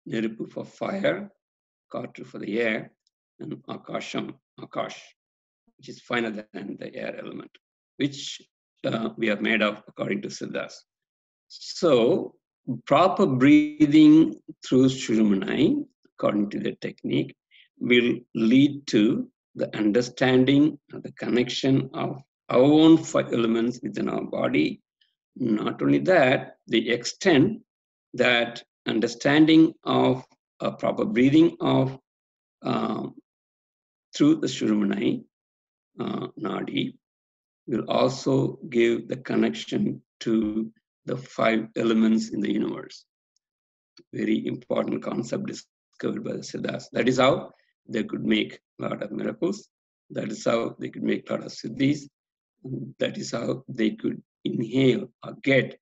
Niruppu for fire, Katru for the air, and Akasham, Akash, which is finer than the air element, which we are made of according to Siddhas. So, proper breathing through Sushumnai, according to the technique, will lead to the understanding of the connection of our own 5 elements within our body. Not only that, the extent that understanding of a proper breathing of through the Sushumnai Nadi will also give the connection to the 5 elements in the universe. Very important concept discovered by the Siddhas. That is how they could make a lot of miracles. That is how they could make a lot of siddhis. That is how they could inhale or get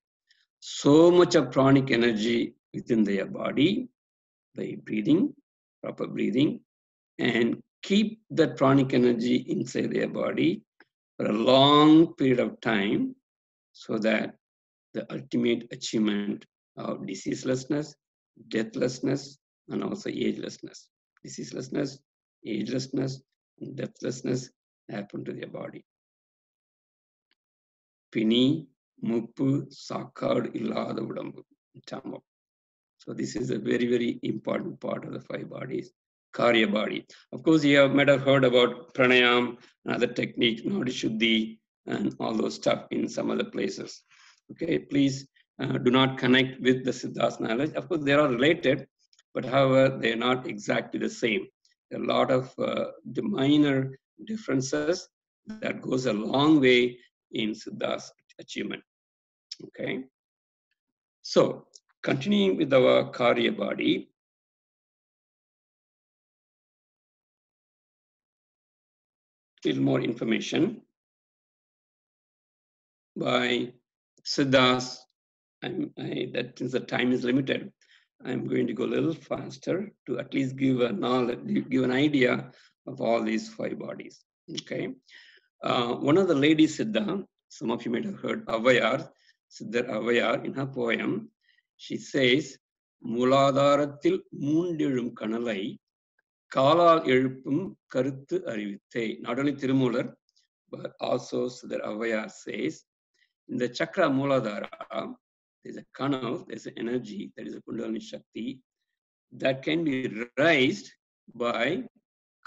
so much of pranic energy within their body by breathing, proper breathing, and keep that pranic energy inside their body for a long period of time, so that the ultimate achievement of diseaselessness, deathlessness, and also agelessness. Diseaselessness, agelessness, and deathlessness happen to their body. Pini, Muppu, Sakad, Illada Udambu, Tamil. So this is a very, very important part of the 5 bodies. Karya body. Of course, you might have heard about pranayam and other techniques, Nadi Shuddhi, and all those stuff in some other places. Okay, please do not connect with the Siddhas knowledge. Of course, they are related, but however, they are not exactly the same. There are a lot of the minor differences that goes a long way in Siddhas achievement. Okay, so continuing with our Karya body. Little more information by Siddhas. That since the time is limited, I'm going to go a little faster to at least give a knowledge, give an idea of all these 5 bodies. Okay, one of the ladies Siddha, some of you might have heard Avayar, Siddhar Avayar, in her poem, she says, "Muladarathil moondilum kanalai, Kalal எழுப்பும் கருத்து அறிவித்தே." Not only Tirumular, but also Siddhar Avayar says, in the chakra Muladhara, there's a kanal, there's an energy, there is a Kundalini Shakti that can be raised by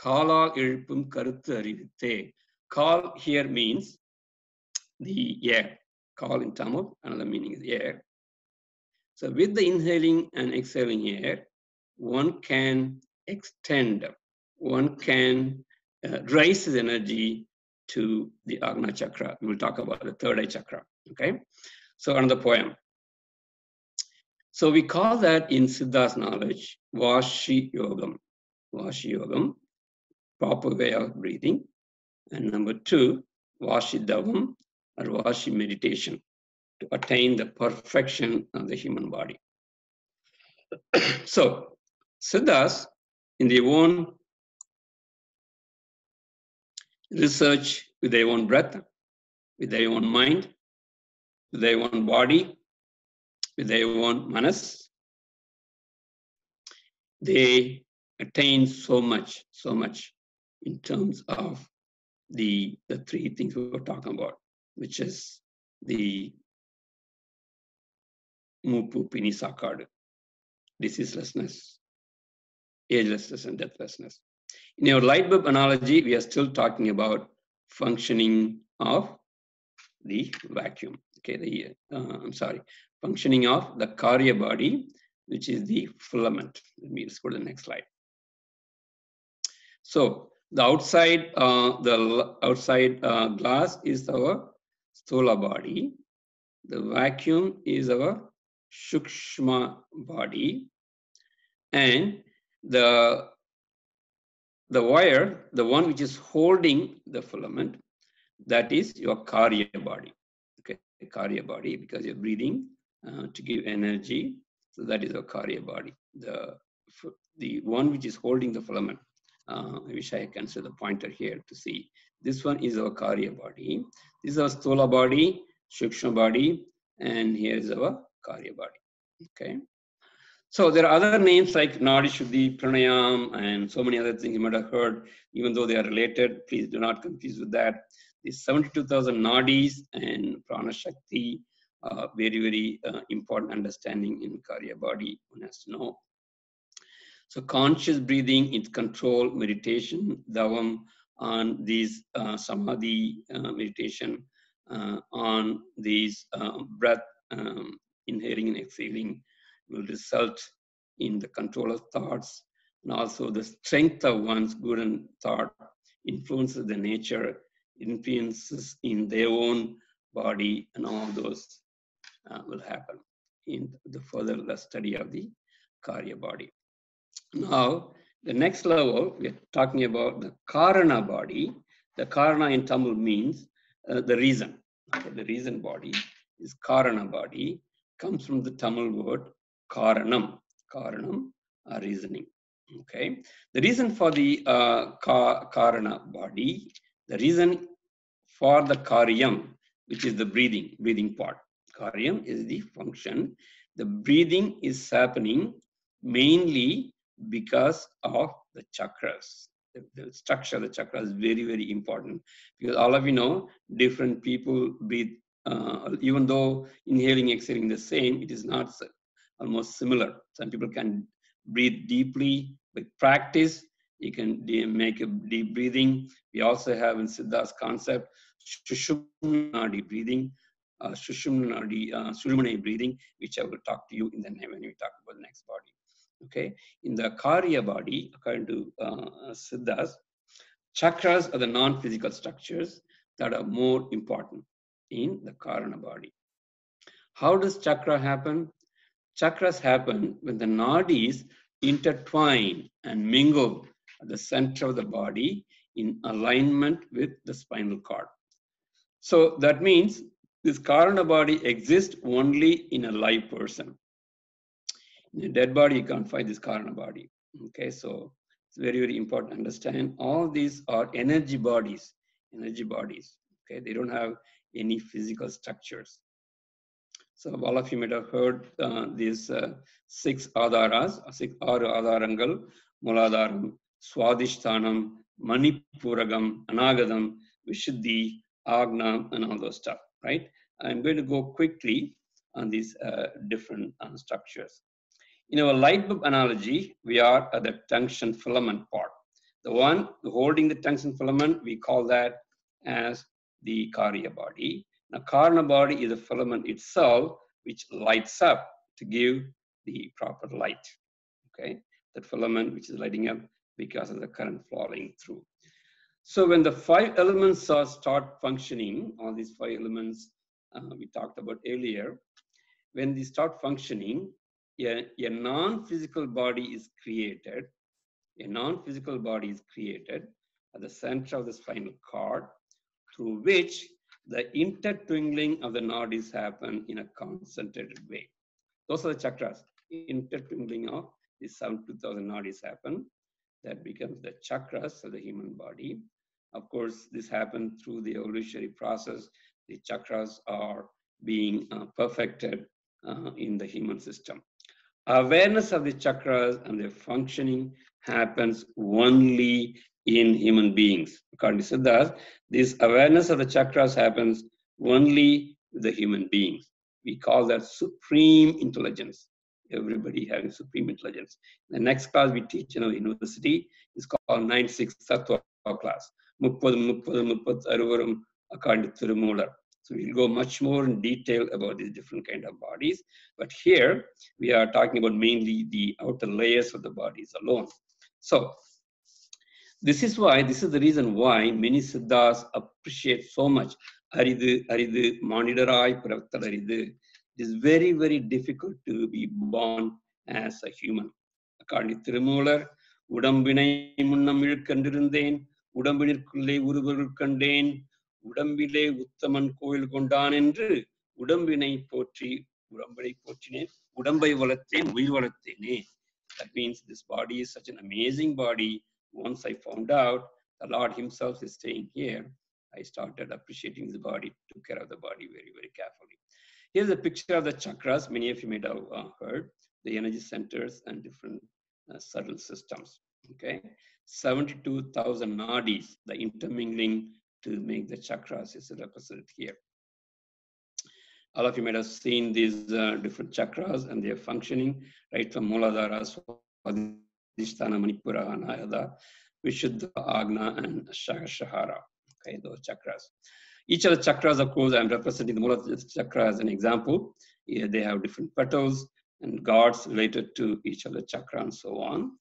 Kalal எழுப்பும் கருத்து அறிவித்தே. Kal here means the air. Kal in Tamil, another meaning is air. So with the inhaling and exhaling air, one can extend, one can raise his energy to the Agna chakra. We will talk about the 3rd eye chakra. Okay, so another poem. So we call that in Siddha's knowledge Vashi Yogam. Vashi Yogam, proper way of breathing. And number 2, Vashi Davam or Vashi meditation to attain the perfection of the human body. So Siddhas, in their own research with their own breath, with their own mind, with their own body, with their own manas, they attain so much in terms of the 3 things we were talking about, which is the Mupu Pini Sakadu, diseaselessness, agelessness, and deathlessness. In our light bulb analogy, we are still talking about functioning of the vacuum. Okay, functioning of the Karya body, which is the filament. Let me just go to the next slide. So the outside glass is our Sthola body. The vacuum is our Shukshma body, and the wire, the one which is holding the filament, that is your Karya body. Okay, a Karya body because you're breathing to give energy. So that is a Karya body. The one which is holding the filament. I wish I can see the pointer here to see. This one is our Karya body. This is our Sthola body, Shukshma body, and here is our Karya body. Okay. So there are other names like Nadi Shuddhi, Pranayam, and so many other things you might have heard, even though they are related. Please do not confuse with that. These 72,000 Nadis and Prana Shakti, very, very important understanding in Karya body, one has to know. So conscious breathing is control, meditation, davam, on these samadhi meditation, on these breath, inhaling and exhaling will result in the control of thoughts, and also the strength of one's good and thought influences the nature, influences in their own body, and all those will happen in the further study of the Karya body. Now, the next level, we are talking about the Karna body. The Karna in Tamil means the reason. Okay, the reason body is Karna body, comes from the Tamil word Karanam. Karanam, reasoning. Okay, the reason for the Karna body, the reason for the Karyam, which is the breathing part. Karyam is the function. The breathing is happening mainly because of the chakras. The structure of the chakra is very, very important because all of you know, different people breathe, even though inhaling, exhaling the same, it is not almost similar. Some people can breathe deeply with practice. You can make a deep breathing. We also have in Siddha's concept, Sushumna breathing, Sushumna breathing, which I will talk to you in the when we talk about the next body. Okay, in the Karya body, according to Siddhas, chakras are the non-physical structures that are more important in the Karna body. How does chakra happen? Chakras happen when the nadis intertwine and mingle at the center of the body in alignment with the spinal cord. So that means this Karna body exists only in a live person. In a dead body, you can't find this Karna body. Okay, so it's very, very important to understand. All these are energy bodies. Okay, they don't have any physical structures. So all of you might have heard these 6 adharas, 6 adharangal, Muladharam, Swadhishthanam, Manipuragam, Anagadam, Vishuddhi, Agna, and all those stuff, right? I'm going to go quickly on these different structures. In our light bulb analogy, we are at the tungsten filament part. The one holding the tungsten filament, we call that as the Karya body. Now, Karna body is a filament itself, which lights up to give the proper light. Okay, that filament which is lighting up because of the current flowing through. So when the 5 elements start functioning, all these 5 elements we talked about earlier, when they start functioning, a non-physical body is created. A non-physical body is created at the center of the spinal cord, through which the intertwinkling of the nadis happen in a concentrated way. Those are the chakras. Intertwinkling of the 72,000 nadis happen. That becomes the chakras of the human body. Of course, this happened through the evolutionary process. The chakras are being perfected in the human system. Awareness of the chakras and their functioning happens only in human beings. According to Siddhas, this awareness of the chakras happens only with the human beings. We call that supreme intelligence. Everybody having supreme intelligence. The next class we teach in our university is called 9-6 Sattva class. 30, 60, according to Thirumolar. So we'll go much more in detail about these different kind of bodies. But here we are talking about mainly the outer layers of the bodies alone. So this is the reason why many Siddhas appreciate so much Aridu, Manidarai, Pravtal Aridu. It is very, very difficult to be born as a human. According to Thirumolar, Udambinai Munnam Ilkandirundhen, Udambinirkulle Uruvarul Kandhen, Udambile Uttaman Koil Kondan Endru, Udambinai potri, Udambai potrine, Udambai valaten, Uir valatene. That means this body is such an amazing body. Once I found out the Lord himself is staying here, I started appreciating the body, took care of the body very, very carefully. Here's a picture of the chakras. Many of you may have heard the energy centers and different subtle systems. Okay, 72,000 nadis, the intermingling to make the chakras is represented here. All of you might have seen these different chakras and their functioning, right from Muladhara, Swadhisthana, Manipura, Anahata, Vishuddha, Agna, and Sahasrara. Okay, those chakras. Each of the chakras, of course, I'm representing the Muladhara chakra as an example. Here they have different petals and gods related to each of the chakra and so on.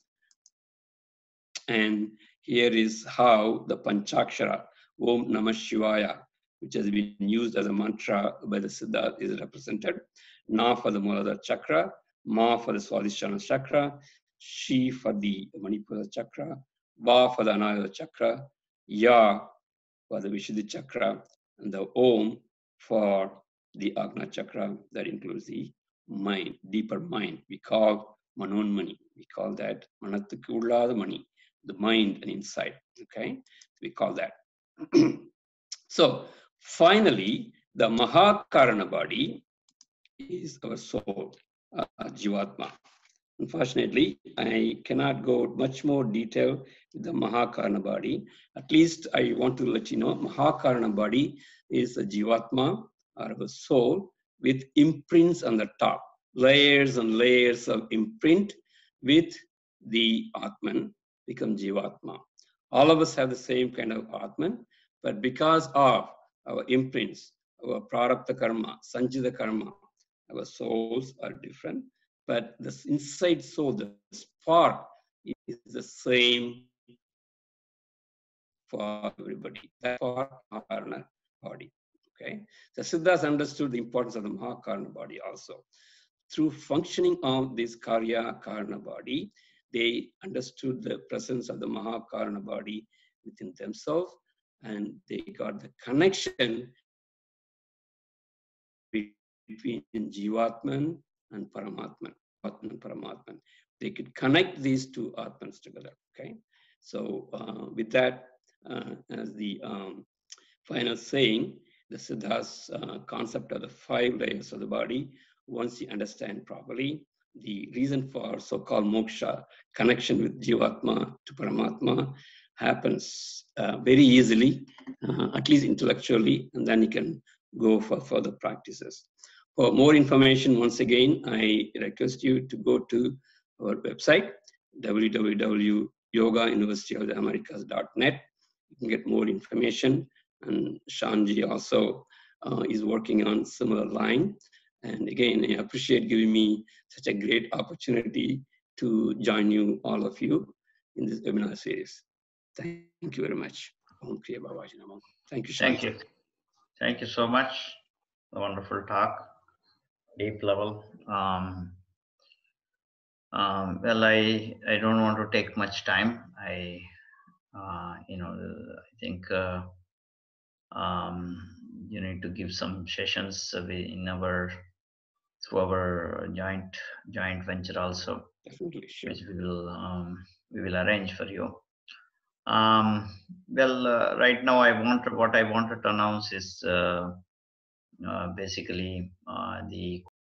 And here is how the Panchakshara, Om Namah Shivaya, which has been used as a mantra by the Siddha, is represented. Na for the Muladhara chakra, Ma for the Swadhisthana chakra, Shi for the Manipura chakra, Va for the Anahata chakra, Ya for the Vishuddha chakra, and the Om for the Agna chakra. That includes the mind, deeper mind. We call Manonmani. We call that Manattukku Ullada Mani, the mind and inside. Okay, we call that. So finally, the Mahakarna body is our soul, Jivatma. Unfortunately, I cannot go much more detail with the Mahakarna body. At least I want to let you know, Mahakarna body is a Jivatma or a soul with imprints on the top, layers and layers of imprint with the Atman become Jivatma. All of us have the same kind of Atman, but because of our imprints, our Prarabdha karma, Sanchita karma, our souls are different. But the inside soul, the spark, is the same for everybody. That's for Mahakarna body. Okay. The Siddhas understood the importance of the Mahakarna body also. Through functioning of this Karya Karna body, they understood the presence of the Mahakarna body within themselves, and they got the connection between Jivatman and Paramatman. Atman, Paramatman. They could connect these two Atmans together. Okay, so with that as the final saying, the Siddha's concept of the 5 layers of the body, once you understand properly, the reason for so-called moksha, connection with Jivatma to Paramatma, happens very easily, at least intellectually, and then you can go for further practices. For more information, once again, I request you to go to our website, www.yogauniversityoftheamericas.net. You can get more information, and Shanji also is working on similar line. And again, I appreciate giving me such a great opportunity to join you, all of you, in this webinar series. Thank you very much. Thank you, Shanji. Thank you. Thank you so much. A wonderful talk, deep level. Well, I don't want to take much time. I think you need to give some sessions in our through our joint venture also. Definitely, sure. Which we will arrange for you. Well, right now what I wanted to announce is basically the